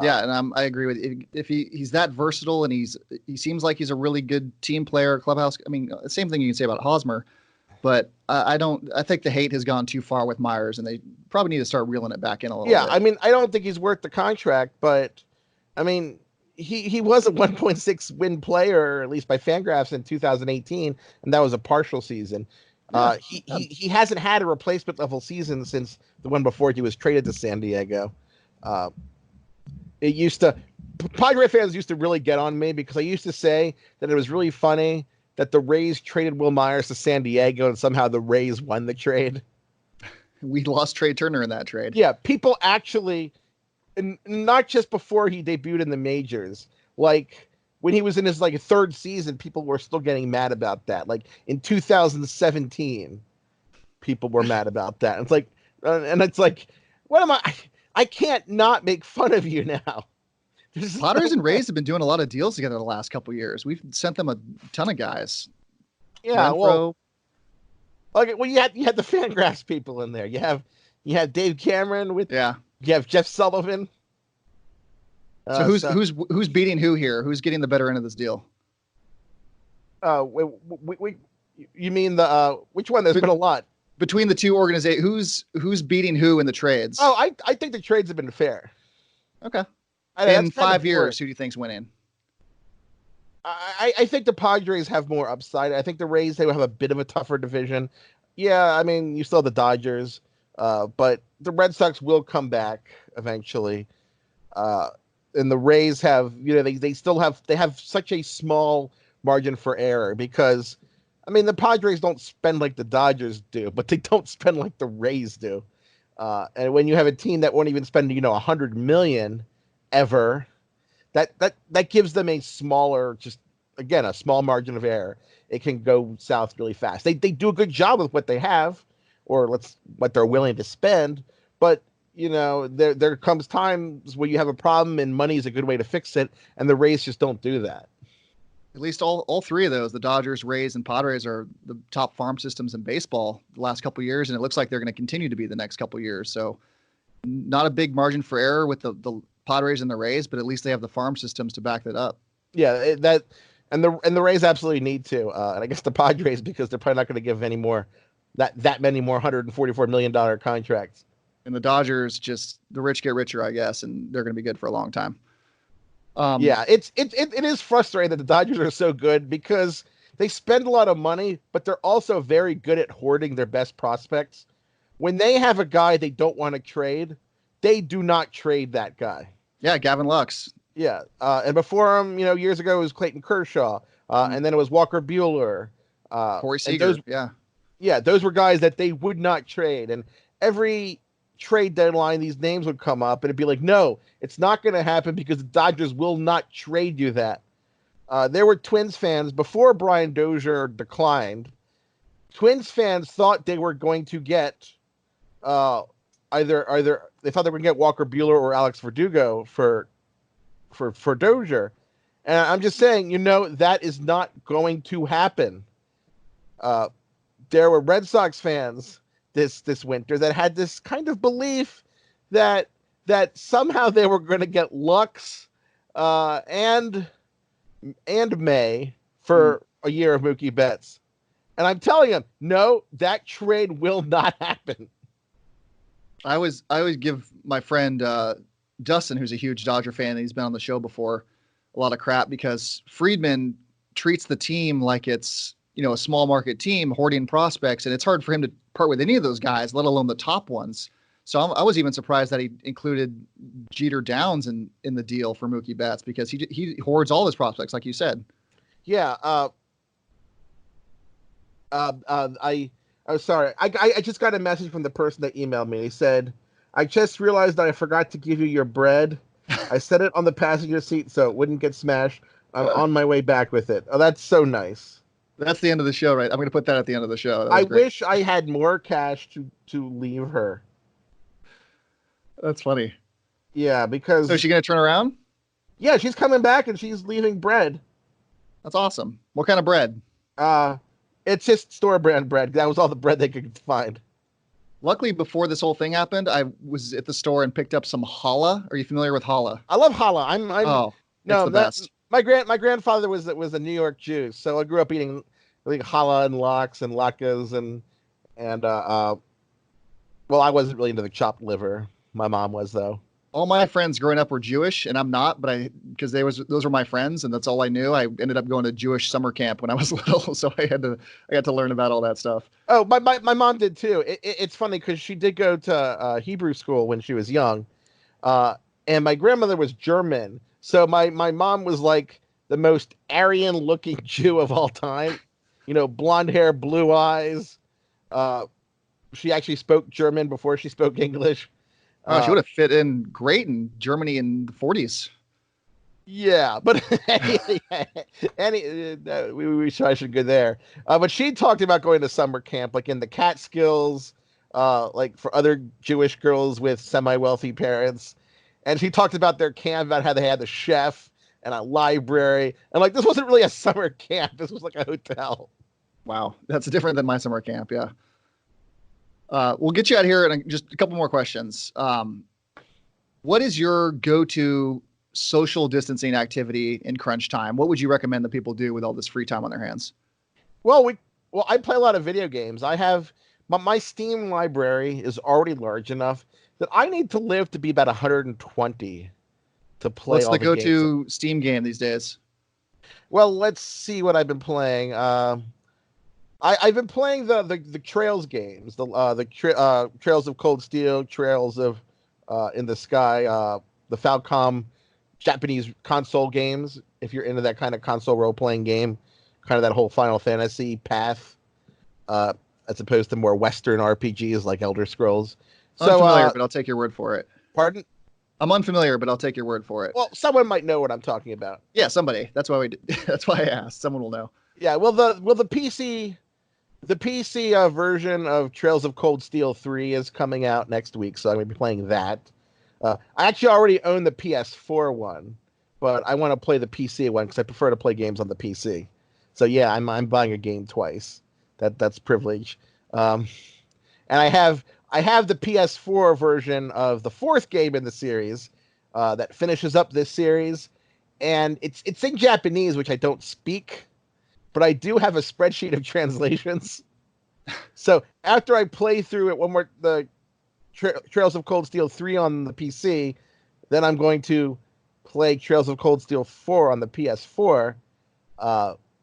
S1: Yeah, and I agree with you. If he's that versatile and he seems like he's a really good team player, clubhouse. I mean, same thing you can say about Hosmer, but I think the hate has gone too far with Myers, and they probably need to start reeling it back in a little bit.
S2: Yeah, I mean, I don't think he's worth the contract, but I mean, he was a 1.6 win player, at least by Fangraphs in 2018, and that was a partial season. He hasn't had a replacement level season since the one before he was traded to San Diego. Padre fans used to really get on me because I used to say that it was really funny that the Rays traded Will Myers to San Diego and somehow the Rays won the trade.
S1: We lost Trey Turner in that trade.
S2: Yeah, people actually, and not just before he debuted in the majors, like when he was in his third season, people were still getting mad about that. Like in 2017, people were mad about that. It's like, what am I can't not make fun of you now.
S1: Padres and Rays have been doing a lot of deals together the last couple of years. We've sent them a ton of guys.
S2: Yeah,
S1: Renfro.
S2: well, you had the Fangraphs people in there. You had Dave Cameron with.
S1: Yeah.
S2: You have Jeff Sullivan.
S1: So who's beating who here? Who's getting the better end of this deal?
S2: You mean the which one? There's been a lot
S1: between the two organizations. Who's beating who in the trades?
S2: Oh, I think the trades have been fair.
S1: Okay. In 5 years, who do you think's winning?
S2: I think the Padres have more upside. I think the Rays, they will have a bit of a tougher division. Yeah, I mean, you still have the Dodgers, but the Red Sox will come back eventually. And the Rays have, they have such a small margin for error because, I mean, the Padres don't spend like the Dodgers do, but they don't spend like the Rays do. And when you have a team that won't even spend, $100 million ever, that gives them a smaller, a small margin of error. It can go south really fast. They do a good job with what they have, or what they're willing to spend. But there comes times where you have a problem, and money is a good way to fix it. And the Rays just don't do that.
S1: At least all three of those, the Dodgers, Rays, and Padres, are the top farm systems in baseball the last couple of years, and it looks like they're going to continue to be the next couple of years. So, not a big margin for error with the Padres and the Rays, but at least they have the farm systems to back that up.
S2: Yeah, and the Rays absolutely need to, and I guess the Padres, because they're probably not going to give any more that many more $144 million contracts.
S1: And the Dodgers, just the rich get richer, I guess, and they're going to be good for a long time.
S2: Yeah, it is frustrating that the Dodgers are so good because they spend a lot of money, but they're also very good at hoarding their best prospects. When they have a guy they don't want to trade, they do not trade that guy.
S1: Yeah, Gavin Lux.
S2: Yeah, and before him, years ago, it was Clayton Kershaw, and then it was Walker Buehler.
S1: Corey Seager,
S2: Yeah, those were guys that they would not trade. And every trade deadline, these names would come up, and it'd be like, no, it's not going to happen because the Dodgers will not trade you that. There were Twins fans, before Brian Dozier declined, Twins fans thought they were going to get either they thought they were going to get Walker Buehler or Alex Verdugo for Dozier. And I'm just saying, that is not going to happen. There were Red Sox fans this winter that had this kind of belief that somehow they were going to get Lux and May for a year of Mookie Betts. And I'm telling them, no, that trade will not happen.
S1: I always give my friend Dustin, who's a huge Dodger fan, and he's been on the show before, a lot of crap because Friedman treats the team like it's a small market team hoarding prospects, and it's hard for him to part with any of those guys, let alone the top ones. So I was even surprised that he included Jeter Downs in the deal for Mookie Betts because he hoards all his prospects, like you said.
S2: Yeah. I'm sorry. I just got a message from the person that emailed me. He said, I just realized that I forgot to give you your bread. I set it on the passenger seat so it wouldn't get smashed. I'm on my way back with it. Oh, that's so nice.
S1: That's the end of the show, right? I'm going to put that at the end of the show.
S2: I wish I had more cash to leave her.
S1: That's funny.
S2: Yeah, because...
S1: So is she going to turn around?
S2: Yeah, she's coming back and she's leaving bread.
S1: That's awesome. What kind of bread?
S2: It's just store brand bread. That was all the bread they could find.
S1: Luckily, before this whole thing happened, I was at the store and picked up some challah. Are you familiar with challah?
S2: I love challah.
S1: It's the best.
S2: My grandfather was a New York Jew, so I grew up eating like challah and lox and latkes and well, I wasn't really into the chopped liver. My mom was, though.
S1: All my friends growing up were Jewish, and I'm not, but because those were my friends, and that's all I knew. I ended up going to Jewish summer camp when I was little, so I got to learn about all that stuff.
S2: Oh, my mom did too. It's funny because she did go to Hebrew school when she was young, and my grandmother was German, so my mom was like the most Aryan-looking Jew of all time. Blonde hair, blue eyes. She actually spoke German before she spook English.
S1: She would have fit in great in Germany in the 40s.
S2: Yeah, but we should go there. But she talked about going to summer camp, like in the Catskills, like for other Jewish girls with semi-wealthy parents. and she talked about their camp, about how they had the chef and a library, and like this wasn't really a summer camp. This was like a hotel.
S1: Wow, that's different than my summer camp. Yeah. We'll get you out here in just a couple more questions. What is your go-to social distancing activity in crunch time? What would you recommend that people do with all this free time on their hands?
S2: Well, I play a lot of video games. I have my Steam library is already large enough that I need to live to be about 120 to play
S1: What's
S2: all
S1: the
S2: the
S1: go-to
S2: games.
S1: Steam game these days?
S2: Well, let's see what I've been playing. I've been playing the Trails games, Trails of Cold Steel, Trails of in the Sky, the Falcom Japanese console games. If you're into that kind of console role playing game, kind of that whole Final Fantasy path, as opposed to more Western RPGs like Elder Scrolls. So,
S1: Unfamiliar, but I'll take your word for it.
S2: pardon?
S1: I'm unfamiliar, but I'll take your word for it.
S2: Well, someone might know what I'm talking about.
S1: Yeah, somebody. That's why that's why I asked. Someone will know.
S2: Yeah, well, the PC version of Trails of Cold Steel 3 is coming out next week, so I'm going to be playing that. I actually already own the PS4 one, but I want to play the PC one because I prefer to play games on the PC. So yeah, I'm buying a game twice. That's privilege. And I have the PS4 version of the fourth game in the series that finishes up this series, and it's in Japanese, which I don't speak. But I do have a spreadsheet of translations. So after I play through it the Trails of Cold Steel 3 on the PC, then I'm going to play Trails of Cold Steel 4 on the PS4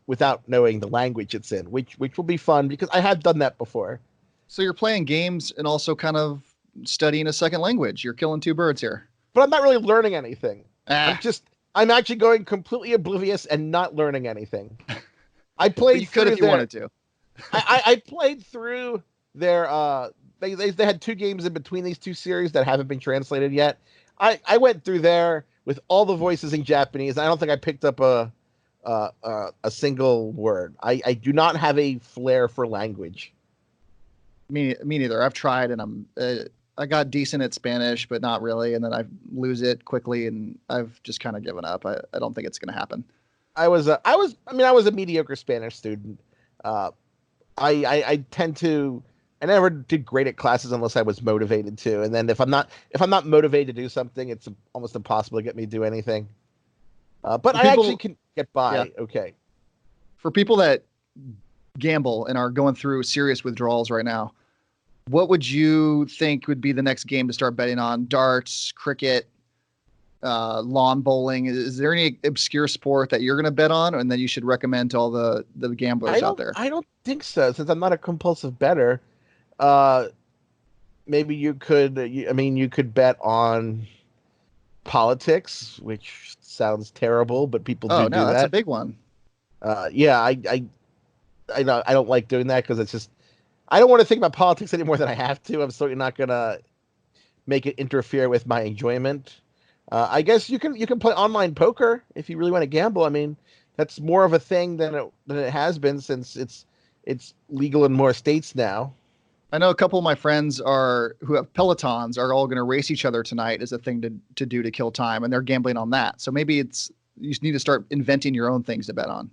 S2: without knowing the language it's in, which will be fun because I have done that before.
S1: So you're playing games and also kind of studying a second language. You're killing two birds here.
S2: But I'm not really learning anything.
S1: Ah.
S2: I'm actually going completely oblivious and not learning anything. I played.
S1: But you could if you wanted to.
S2: I played through their. They had two games in between these two series that haven't been translated yet. I went through there with all the voices in Japanese. I don't think I picked up a single word. I do not have a flair for language.
S1: Me neither. I've tried and I got decent at Spanish, but not really. And then I lose it quickly, and I've just kind of given up. I don't think it's going to happen. I was
S2: a mediocre Spanish student. I tend to. I never did great at classes unless I was motivated to. And then if I'm not motivated to do something, it's almost impossible to get me to do anything. But I actually can get by. Yeah. Okay.
S1: For people that gamble and are going through serious withdrawals right now, what would you think would be the next game to start betting on? Darts, cricket, lawn bowling? Is there any obscure sport that you're going to bet on and then you should recommend to all the gamblers out there?
S2: I don't think so, since I'm not a compulsive bettor. Maybe you could, you could bet on politics, which sounds terrible, but people do that.
S1: That's a big one.
S2: Yeah, I don't like doing that because it's just, I don't want to think about politics any more than I have to. I'm certainly not going to make it interfere with my enjoyment. I guess you can play online poker if you really want to gamble. I mean, that's more of a thing than it has been since it's legal in more states now.
S1: I know a couple of my friends who have Pelotons are all going to race each other tonight as a thing to do to kill time, and they're gambling on that. So maybe you just need to start inventing your own things to bet on.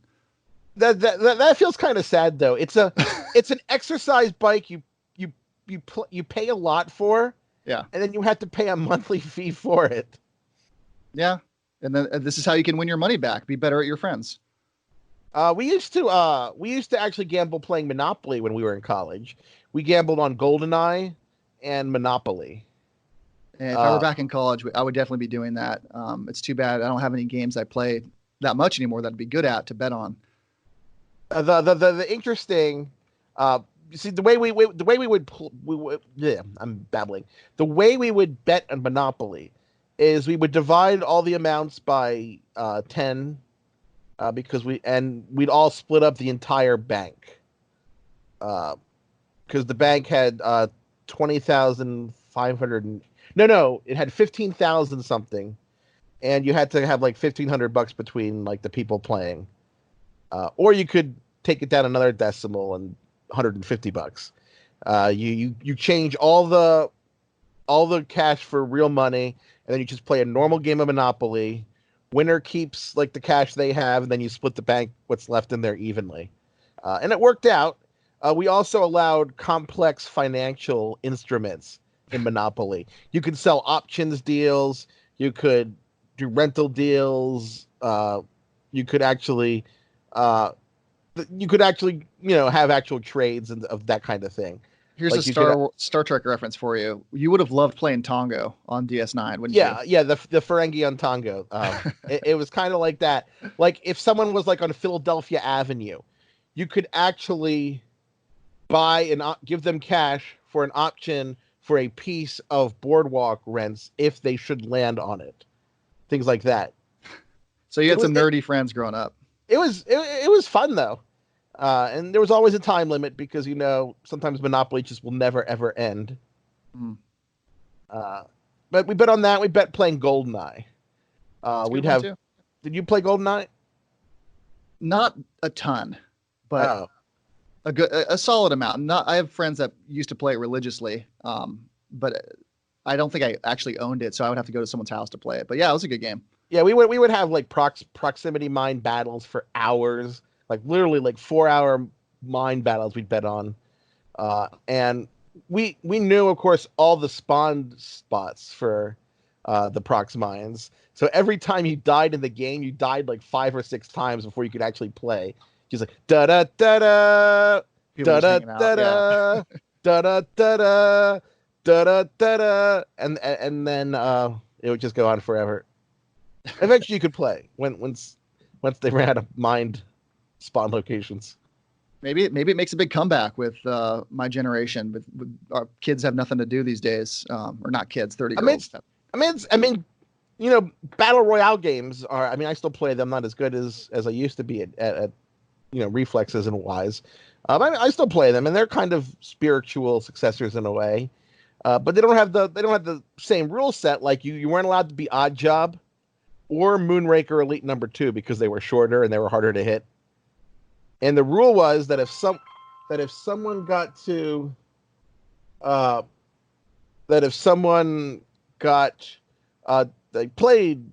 S2: That feels kind of sad though. It's an exercise bike you pay a lot for.
S1: Yeah.
S2: And then you have to pay a monthly fee for it.
S1: Yeah. And then this is how you can win your money back. Be better at your friends.
S2: We used to actually gamble playing Monopoly when we were in college. We gambled on GoldenEye and Monopoly.
S1: And if I were back in college, I would definitely be doing that. It's too bad I don't have any games I play that much anymore that I'd be good at to bet on.
S2: The interesting, you see, the way we would I'm babbling. The way we would bet on Monopoly is we would divide all the amounts by 10, because we'd all split up the entire bank, because the bank had 20,500. No, it had 15,000 something, and you had to have like $1,500 between like the people playing. Or you could take it down another decimal and $150. You change all the cash for real money. and then you just play a normal game of Monopoly. Winner keeps like the cash they have, and then you split the bank what's left in there evenly. And it worked out. We also allowed complex financial instruments in Monopoly. You could sell options deals. You could do rental deals. You could actually, have actual trades and of that kind of thing.
S1: Here's
S2: Like
S1: a Star Trek reference for you. You would have loved playing Tongo on DS9, wouldn't you?
S2: Yeah, the Ferengi on Tongo. It was kind of like that. Like if someone was like on Philadelphia Avenue, you could actually buy and give them cash for an option for a piece of boardwalk rents if they should land on it. Things like that.
S1: So you had some nerdy friends growing up.
S2: It was fun though. And there was always a time limit because, sometimes Monopoly just will never, ever end.
S1: Mm.
S2: But we bet on that. We bet playing GoldenEye.
S1: Too.
S2: Did you play GoldenEye?
S1: Not a ton, but a solid amount. I have friends that used to play it religiously, but I don't think I actually owned it, so I would have to go to someone's house to play it. But yeah, it was a good game.
S2: Yeah, we would have like proximity mine battles for hours. Like literally like 4-hour mine battles we'd bet on. And we knew, of course, all the spawn spots for the prox mines. So every time you died in the game, you died like 5 or 6 times before you could actually play. Just like da da da da da da da da da da da da da da, and then it would just go on forever. Eventually, you could play once they ran out of mined spawn locations.
S1: Maybe it makes a big comeback with my generation. With our kids have nothing to do these days, or not kids, 30-year-olds.
S2: I mean, battle royale games are. I mean, I still play them. Not as good as I used to be at reflexes and wise. I still play them, and they're kind of spiritual successors in a way. But they don't have the same rule set. Like you weren't allowed to be Odd Job or Moonraker Elite number 2 because they were shorter and they were harder to hit. And the rule was that if someone got they played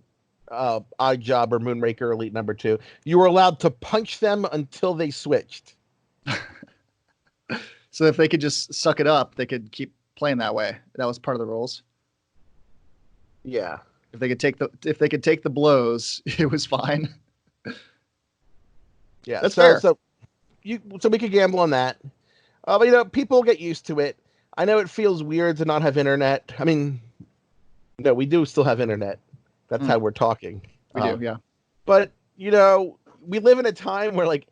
S2: Odd Job or Moonraker Elite number 2, you were allowed to punch them until they switched.
S1: So if they could just suck it up, they could keep playing that way. That was part of the rules.
S2: Yeah.
S1: If they could take the blows, it was fine.
S2: Yeah,
S1: that's fair.
S2: So we could gamble on that. But people get used to it. I know it feels weird to not have internet. I mean, no, we do still have internet. That's how we're talking.
S1: We do, yeah.
S2: But we live in a time where like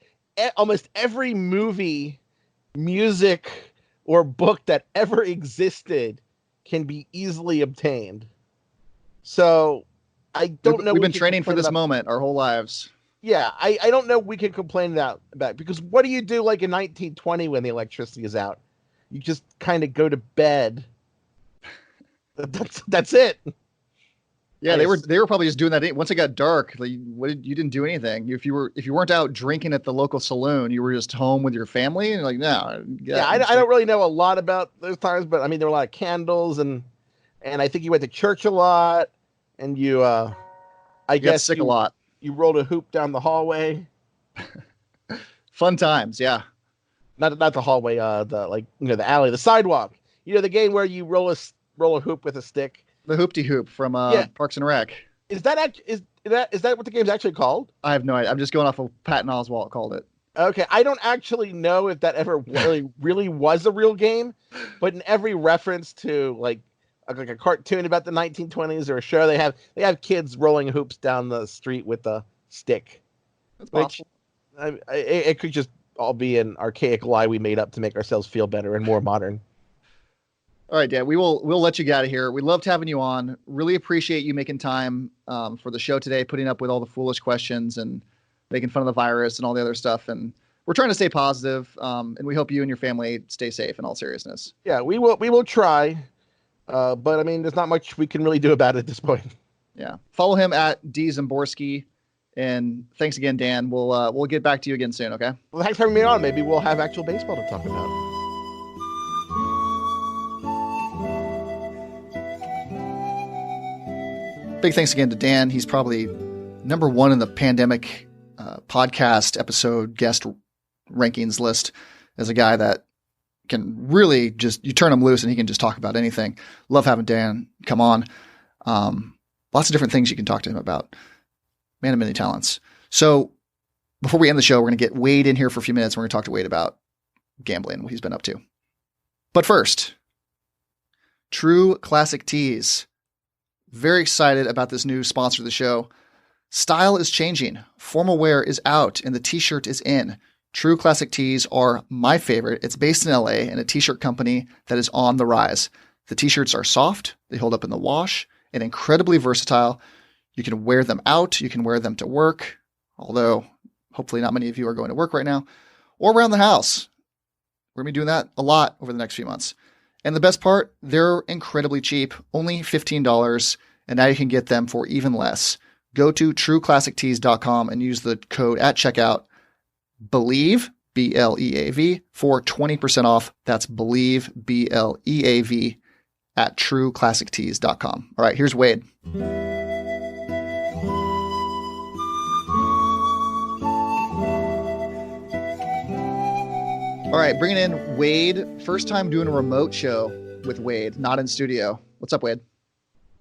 S2: almost every movie, music, or book that ever existed can be easily obtained. So I don't know.
S1: We've been training for this moment our whole lives.
S2: Yeah, I don't know we can complain about because what do you do like in 1920 when the electricity is out? You just kind of go to bed. That's it.
S1: Yeah, they were probably just doing that once it got dark. You didn't do anything. If you weren't out drinking at the local saloon, you were just home with your family. And like, no.
S2: Yeah, I don't really know a lot about those times, but I mean, there were a lot of candles and I think you went to church a lot, and you
S1: got sick a lot.
S2: You rolled a hoop down the hallway.
S1: Fun times, yeah.
S2: Not the hallway, the alley, the sidewalk. The game where you roll a hoop with a stick.
S1: The Hoopty Hoop from Parks and Rec. Is that
S2: what the game's actually called?
S1: I have no idea. I'm just going off of Patton Oswalt called it.
S2: Okay, I don't actually know if that ever really was a real game, but in every reference to like a cartoon about the 1920s or a show, they have kids rolling hoops down the street with a stick.
S1: That's possible.
S2: It could just all be an archaic lie we made up to make ourselves feel better and more modern.
S1: All right, Dad, we'll let you get out of here. We loved having you on. Really appreciate you making time for the show today, putting up with all the foolish questions and making fun of the virus and all the other stuff. And we're trying to stay positive, and we hope you and your family stay safe in all seriousness.
S2: Yeah, we will try. But I mean, there's not much we can really do about it at this point.
S1: Yeah. Follow him at Szymborski. And thanks again, Dan. We'll get back to you again soon, okay?
S2: Well, thanks for having me on. Maybe we'll have actual baseball to talk about.
S1: big thanks again to Dan. He's probably number one in the pandemic podcast episode guest rankings list as a guy that can really just, you turn him loose and he can just talk about anything. Love having Dan come on. Lots of different things you can talk to him about. Man of many talents. So before we end the show, we're going to get Wade in here for a few minutes. We're going to talk to Wade about gambling, what he's been up to. But first, True Classic Tees. Very excited about this new sponsor of the show. Style is changing. Formal wear is out and the t-shirt is in. True Classic Tees are my favorite. It's based in LA and a t-shirt company that is on the rise. The t-shirts are soft. They hold up in the wash and incredibly versatile. You can wear them out. You can wear them to work, although hopefully not many of you are going to work right now, or around the house. We're going to be doing that a lot over the next few months. And the best part, they're incredibly cheap, only $15, and now you can get them for even less. Go to trueclassictees.com and use the code at checkout, BELIEVE, BLEAV, for 20% off. That's BELIEVE, BLEAV, at trueclassictees.com. All right, here's Wade. All right, bringing in Wade. First time doing a remote show with Wade, not in studio. What's up, Wade?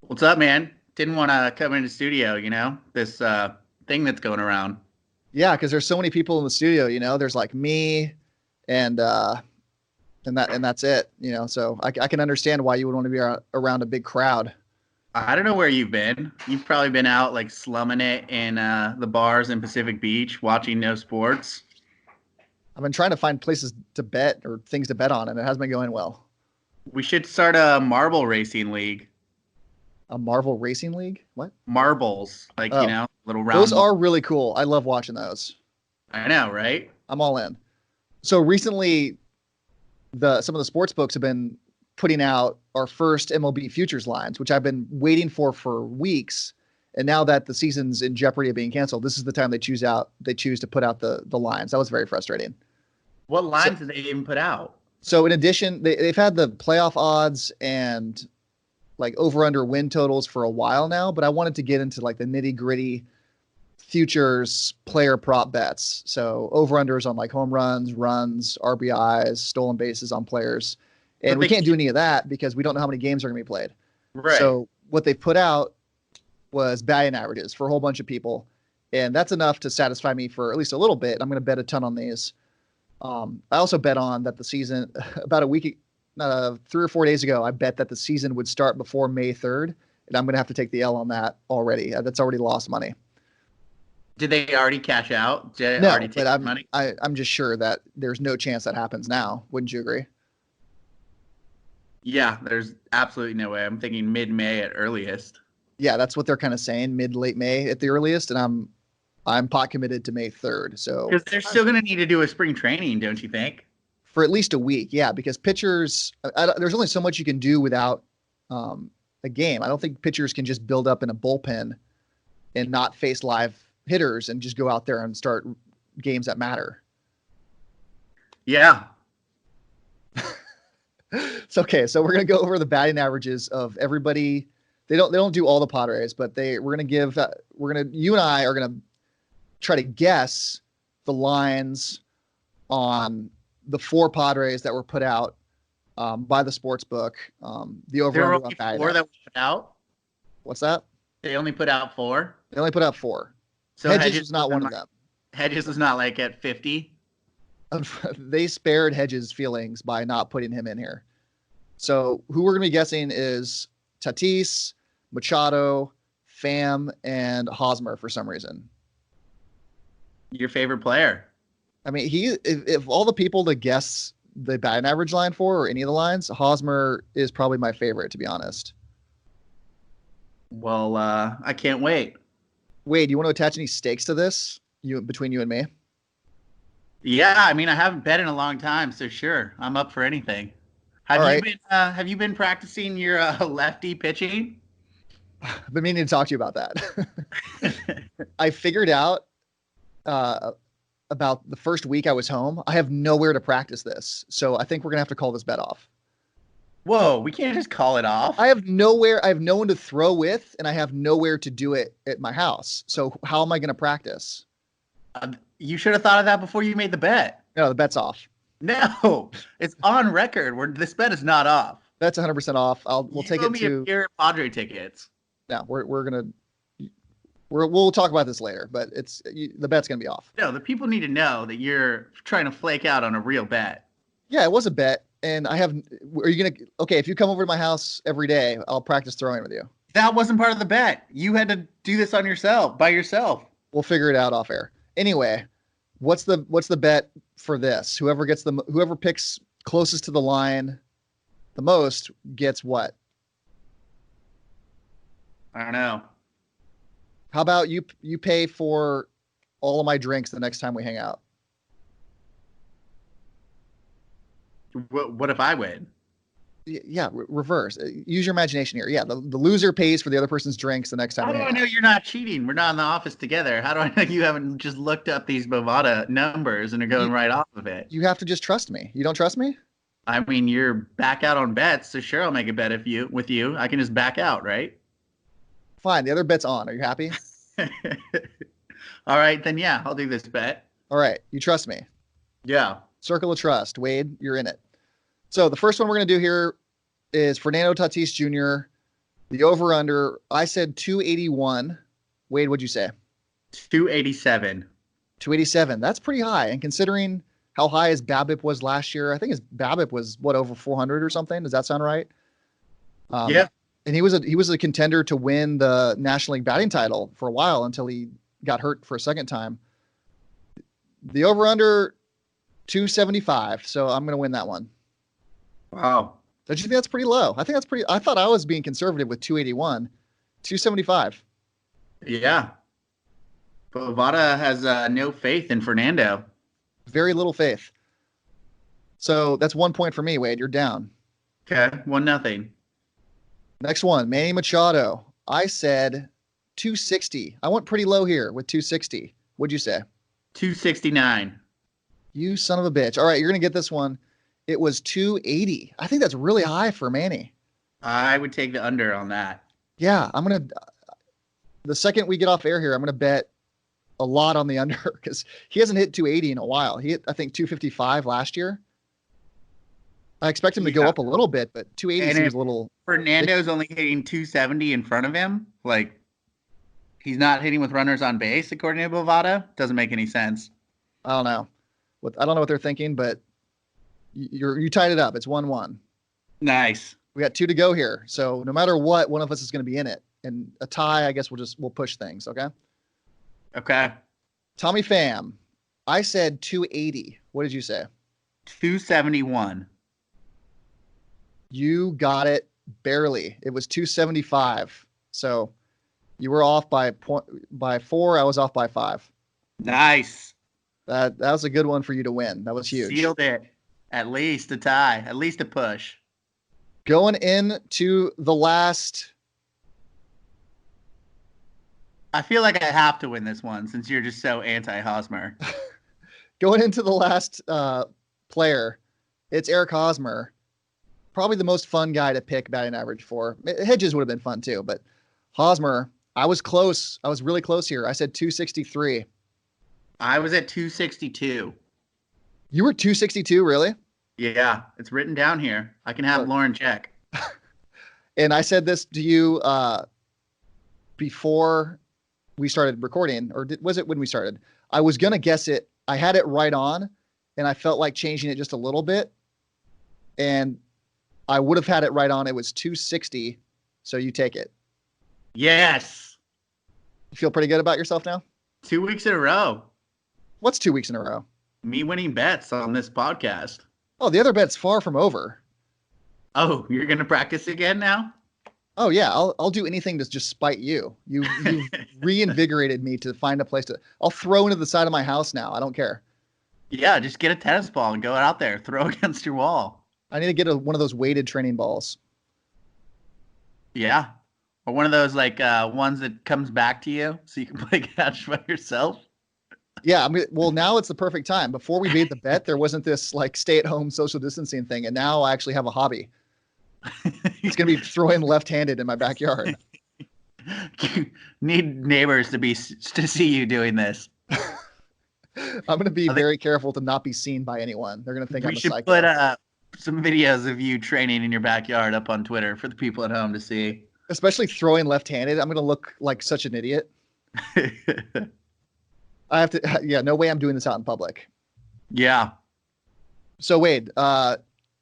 S3: What's up, man? Didn't want to come into studio, this thing that's going around.
S1: Yeah, because there's so many people in the studio, there's like me and that's it, so I can understand why you would want to be around a big crowd.
S3: I don't know where you've been. You've probably been out like slumming it in the bars in Pacific Beach, watching no sports.
S1: I've been trying to find places to bet or things to bet on, and it hasn't been going well.
S3: We should start a marble racing league.
S1: A Marvel Racing League? What?
S3: Marbles, little round.
S1: Those are really cool. I love watching those.
S3: I know, right?
S1: I'm all in. So recently, some of the sports books have been putting out our first MLB futures lines, which I've been waiting for weeks. And now that the season's in jeopardy of being canceled, this is the time they choose to put out the lines. That was very frustrating.
S3: What lines did they even put out?
S1: So in addition, they've had the playoff odds and like over under win totals for a while now, but I wanted to get into like the nitty gritty futures player prop bets. So over unders on like home runs, RBIs, stolen bases on players. And we can't do any of that because we don't know how many games are going to be played.
S3: Right.
S1: So what they put out was batting averages for a whole bunch of people. And that's enough to satisfy me for at least a little bit. I'm going to bet a ton on these. I also bet on that the season about a week, 3 or 4 days ago, I bet that the season would start before May 3rd. And I'm going to have to take the L on that already. That's already lost money.
S3: Did they already cash out? Did
S1: No,
S3: already take
S1: but
S3: money?
S1: I'm just sure that there's no chance that happens now. Wouldn't you agree?
S3: Yeah, there's absolutely no way. I'm thinking mid-May at earliest.
S1: Yeah, that's what they're kind of saying, late May at the earliest, and I'm pot committed to May 3rd. So
S3: because they're still going to need to do a spring training, don't you think?
S1: For at least a week, yeah, because pitchers, there's only so much you can do without a game. I don't think pitchers can just build up in a bullpen and not face live hitters and just go out there and start games that matter.
S3: Yeah.
S1: It's okay. So we're gonna go over the batting averages of everybody. They don't do all the Padres, but you and I are gonna try to guess the lines on the 4 Padres that were put out by the sports book. The over
S3: There were
S1: under
S3: only
S1: on
S3: 4 that were put out.
S1: What's that?
S3: They only put out 4.
S1: They only put out 4.
S3: So
S1: Hedges was not one of them.
S3: Hedges was not like at 50.
S1: They spared Hedges' feelings by not putting him in here. So who we're going to be guessing is Tatis, Machado, Pham, and Hosmer for some reason.
S3: Your favorite player?
S1: I mean, if all the people to guess the batting average line for or any of the lines, Hosmer is probably my favorite, to be honest.
S3: Well, I can't wait.
S1: Wade, you want to attach any stakes to this between you and me?
S3: Yeah, I mean, I haven't bet in a long time, so sure, I'm up for anything. Have you been practicing your lefty pitching?
S1: I've been meaning to talk to you about that. I figured out about the first week I was home, I have nowhere to practice this. So I think we're going to have to call this bet off.
S3: Whoa, we can't just call it off.
S1: I have no one to throw with, and I have nowhere to do it at my house. So how am I going to practice?
S3: You should have thought of that before you made the bet.
S1: No, the bet's off.
S3: No, it's on record where this bet is not off.
S1: That's 100% off. We'll take it to
S3: your Padre tickets.
S1: No, we'll talk about this later, but the bet's going to be off.
S3: No, the people need to know that you're trying to flake out on a real bet.
S1: Yeah, it was a bet. And if you come over to my house every day, I'll practice throwing with you.
S3: That wasn't part of the bet. You had to do this by yourself.
S1: We'll figure it out off air. Anyway, what's the bet for this? Whoever picks closest to the line the most gets what?
S3: I don't know.
S1: How about you pay for all of my drinks the next time we hang out?
S3: What if I win?
S1: Yeah, reverse. Use your imagination here. Yeah, the loser pays for the other person's drinks the next time.
S3: How do I know you're not cheating? We're not in the office together. How do I know you haven't just looked up these Bovada numbers and are going right off of it?
S1: You have to just trust me. You don't trust me?
S3: I mean, you're back out on bets, so sure, I'll make a bet with you. I can just back out, right?
S1: Fine. The other bet's on. Are you happy?
S3: All right, then yeah, I'll do this bet.
S1: All right. You trust me?
S3: Yeah.
S1: Circle of trust. Wade, you're in it. So the first one we're going to do here is Fernando Tatis Jr. The over-under, I said 281. Wade, what'd you say?
S3: 287.
S1: 287. That's pretty high. And considering how high his BABIP was last year, I think his BABIP was, over 400 or something? Does that sound right?
S3: Yeah.
S1: And he was a contender to win the National League batting title for a while until he got hurt for a second time. The over-under, 275. So I'm going to win that one.
S3: Wow.
S1: Don't you think that's pretty low? I thought I was being conservative with 281. 275.
S3: Yeah. Bovada has no faith in Fernando.
S1: Very little faith. So that's 1 point for me, Wade. You're down.
S3: Okay. 1-0.
S1: Next one, Manny Machado. I said 260. I went pretty low here with 260. What'd you say?
S3: 269.
S1: You son of a bitch. All right, you're going to get this one. It was 280. I think that's really high for Manny.
S3: I would take the under on that.
S1: Yeah, the second we get off air here, I'm going to bet a lot on the under because he hasn't hit 280 in a while. He hit, I think, 255 last year. I expect him to go up a little bit, but 280 seems a little.
S3: Fernando's only hitting 270 in front of him. Like, he's not hitting with runners on base, according to Bovada. Doesn't make any sense.
S1: I don't know. I don't know what they're thinking, but you tied it up. It's 1-1.
S3: Nice.
S1: We got 2 to go here. So no matter what, one of us is going to be in it. And a tie, I guess we'll push things. Okay.
S3: Okay.
S1: Tommy Pham. I said 280. What did you say?
S3: 271.
S1: You got it barely. It was 275. So you were off by 4. I was off by 5.
S3: Nice.
S1: That was a good one for you to win. That was huge.
S3: Sealed it. At least a tie. At least a push.
S1: Going into the last.
S3: I feel like I have to win this one since you're just so anti-Hosmer.
S1: Going into the last player, it's Eric Hosmer. Probably the most fun guy to pick batting average for. Hedges would have been fun too, but Hosmer, I was close. I was really close here. I said 263.
S3: I was at 262.
S1: You were 262, really?
S3: Yeah, it's written down here. I can have Lauren check.
S1: And I said this to you before we started recording, or was it when we started? I was going to guess it. I had it right on, and I felt like changing it just a little bit. And I would have had it right on. It was 260, so you take it.
S3: Yes.
S1: You feel pretty good about yourself now?
S3: 2 weeks in a row.
S1: What's 2 weeks in a row?
S3: Me winning bets on this podcast.
S1: Oh, the other bet's far from over.
S3: Oh, you're going to practice again now?
S1: Oh, yeah. I'll do anything to just spite you. You've reinvigorated me to find a place to. I'll throw into the side of my house now. I don't care.
S3: Yeah, just get a tennis ball and go out there. Throw against your wall.
S1: I need to get one of those weighted training balls.
S3: Yeah. Or one of those like ones that comes back to you so you can play catch by yourself.
S1: Yeah, well, now it's the perfect time. Before we made the bet, there wasn't this like stay-at-home social distancing thing, and now I actually have a hobby. It's going to be throwing left-handed in my backyard.
S3: You need neighbors to see you doing this.
S1: I'm going to be very careful to not be seen by anyone. They're going to think I'm a psycho.
S3: We should put some videos of you training in your backyard up on Twitter for the people at home to see.
S1: Especially throwing left-handed. I'm going to look like such an idiot. I have to. Yeah, no way I'm doing this out in public.
S3: Yeah.
S1: So Wade,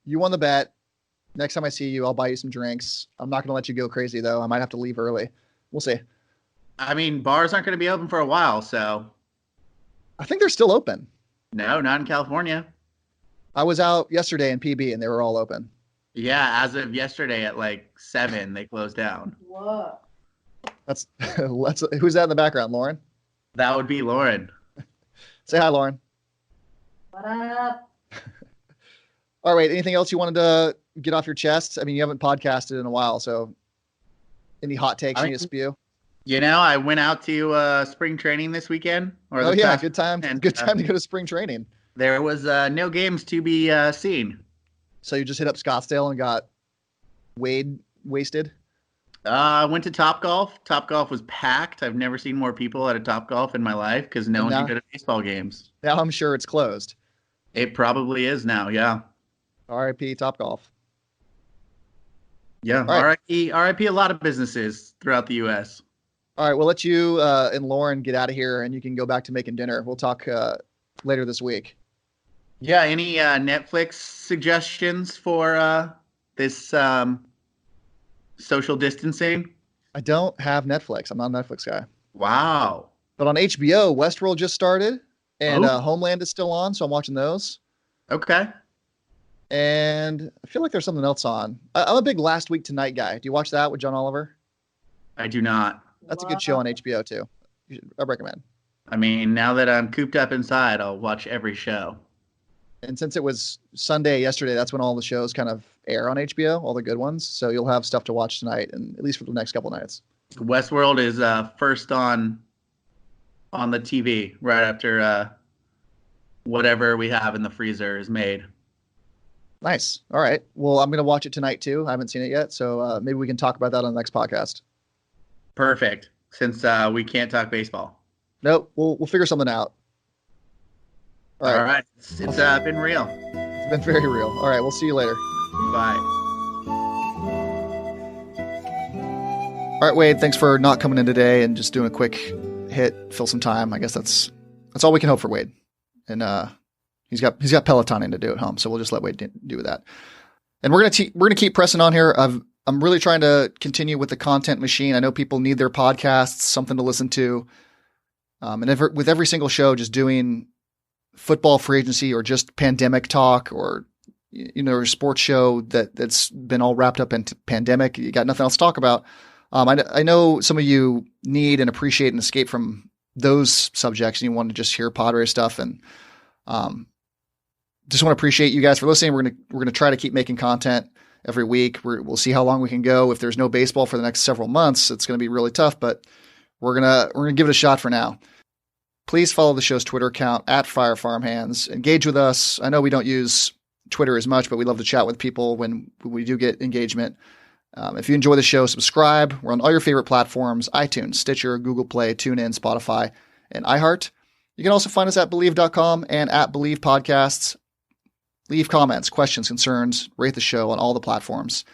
S1: you won the bet. Next time I see you, I'll buy you some drinks. I'm not going to let you go crazy though. I might have to leave early. We'll see.
S3: I mean, bars aren't going to be open for a while, so.
S1: I think they're still open.
S3: No, not in California.
S1: I was out yesterday in PB and they were all open.
S3: Yeah, as of yesterday at like 7, they closed down.
S1: Whoa. Who's that in the background, Lauren?
S3: That would be Lauren.
S1: Say hi, Lauren.
S4: What up?
S1: All right. Anything else you wanted to get off your chest? I mean, you haven't podcasted in a while, so any hot takes you need to spew?
S3: You know, I went out to spring training this weekend.
S1: Oh yeah, good time. Good time to go to spring training.
S3: There was no games to be seen.
S1: So you just hit up Scottsdale and got wasted?
S3: I went to Topgolf. Topgolf was packed. I've never seen more people at a Topgolf in my life because no one can go to baseball games.
S1: Now I'm sure it's closed.
S3: It probably is now, yeah.
S1: R.I.P. Topgolf.
S3: Yeah, right. R.I.P. a lot of businesses throughout the U.S.
S1: All right, we'll let you and Lauren get out of here, and you can go back to making dinner. We'll talk later this week.
S3: Yeah, any Netflix suggestions for this social distancing?
S1: I don't have Netflix. I'm not a Netflix guy.
S3: Wow.
S1: But on HBO, Westworld just started, and Homeland is still on, so I'm watching those.
S3: Okay.
S1: And I feel like there's something else on. I'm a big Last Week Tonight guy. Do you watch that with John Oliver?
S3: I do not.
S1: That's a good show on HBO, too. I recommend.
S3: I mean, now that I'm cooped up inside, I'll watch every show.
S1: And since it was Sunday yesterday, that's when all the shows kind of air on HBO, all the good ones. So you'll have stuff to watch tonight, and at least for the next couple nights.
S3: Westworld is first on the TV right after whatever we have in the freezer is made.
S1: Nice. All right. Well, I'm going to watch it tonight, too. I haven't seen it yet, so maybe we can talk about that on the next podcast.
S3: Perfect, since we can't talk baseball.
S1: Nope. We'll figure something out.
S3: All right. It's been real.
S1: It's been very real. All right. We'll see you later.
S3: Bye.
S1: All right, Wade. Thanks for not coming in today and just doing a quick hit, fill some time. I guess that's all we can hope for Wade. And he's got Pelotoning to do at home, so we'll just let Wade do that. And we're gonna keep pressing on here. I'm really trying to continue with the content machine. I know people need their podcasts, something to listen to. And with every single show, just doing football free agency or just pandemic talk or, a sports show that's been all wrapped up into pandemic. You got nothing else to talk about. I know some of you need and appreciate an escape from those subjects and you want to just hear Padres stuff. And just want to appreciate you guys for listening. We're going to try to keep making content every week. We'll see how long we can go. If there's no baseball for the next several months, it's going to be really tough, but we're going to give it a shot for now. Please follow the show's Twitter account at Fire Farmhands. Engage with us. I know we don't use Twitter as much, but we love to chat with people when we do get engagement. If you enjoy the show, subscribe. We're on all your favorite platforms: iTunes, Stitcher, Google Play, TuneIn, Spotify, and iHeart. You can also find us at Believe.com and at Believe Podcasts. Leave comments, questions, concerns, rate the show on all the platforms.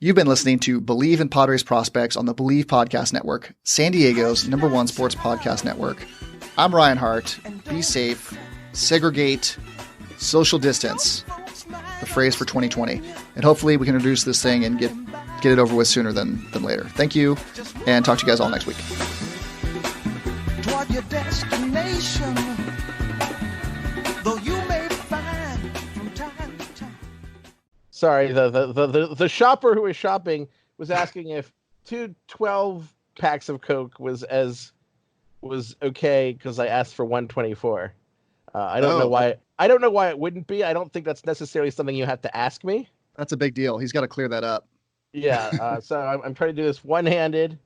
S1: You've been listening to Believe in Padres Prospects on the Believe Podcast Network, San Diego's #1 sports podcast network. I'm Ryan Hart. Be safe, segregate, social distance, the phrase for 2020. And hopefully we can introduce this thing and get it over with sooner than later. Thank you, and talk to you guys all next week.
S5: Toward your destination, though you may find from time to time.
S2: Sorry, the shopper who was shopping was asking if 2 12 packs of Coke was okay because I asked for 124. I don't know why. I don't know why it wouldn't be. I don't think that's necessarily something you have to ask me.
S1: That's a big deal. He's got to clear that up.
S2: Yeah. So I'm trying to do this one-handed.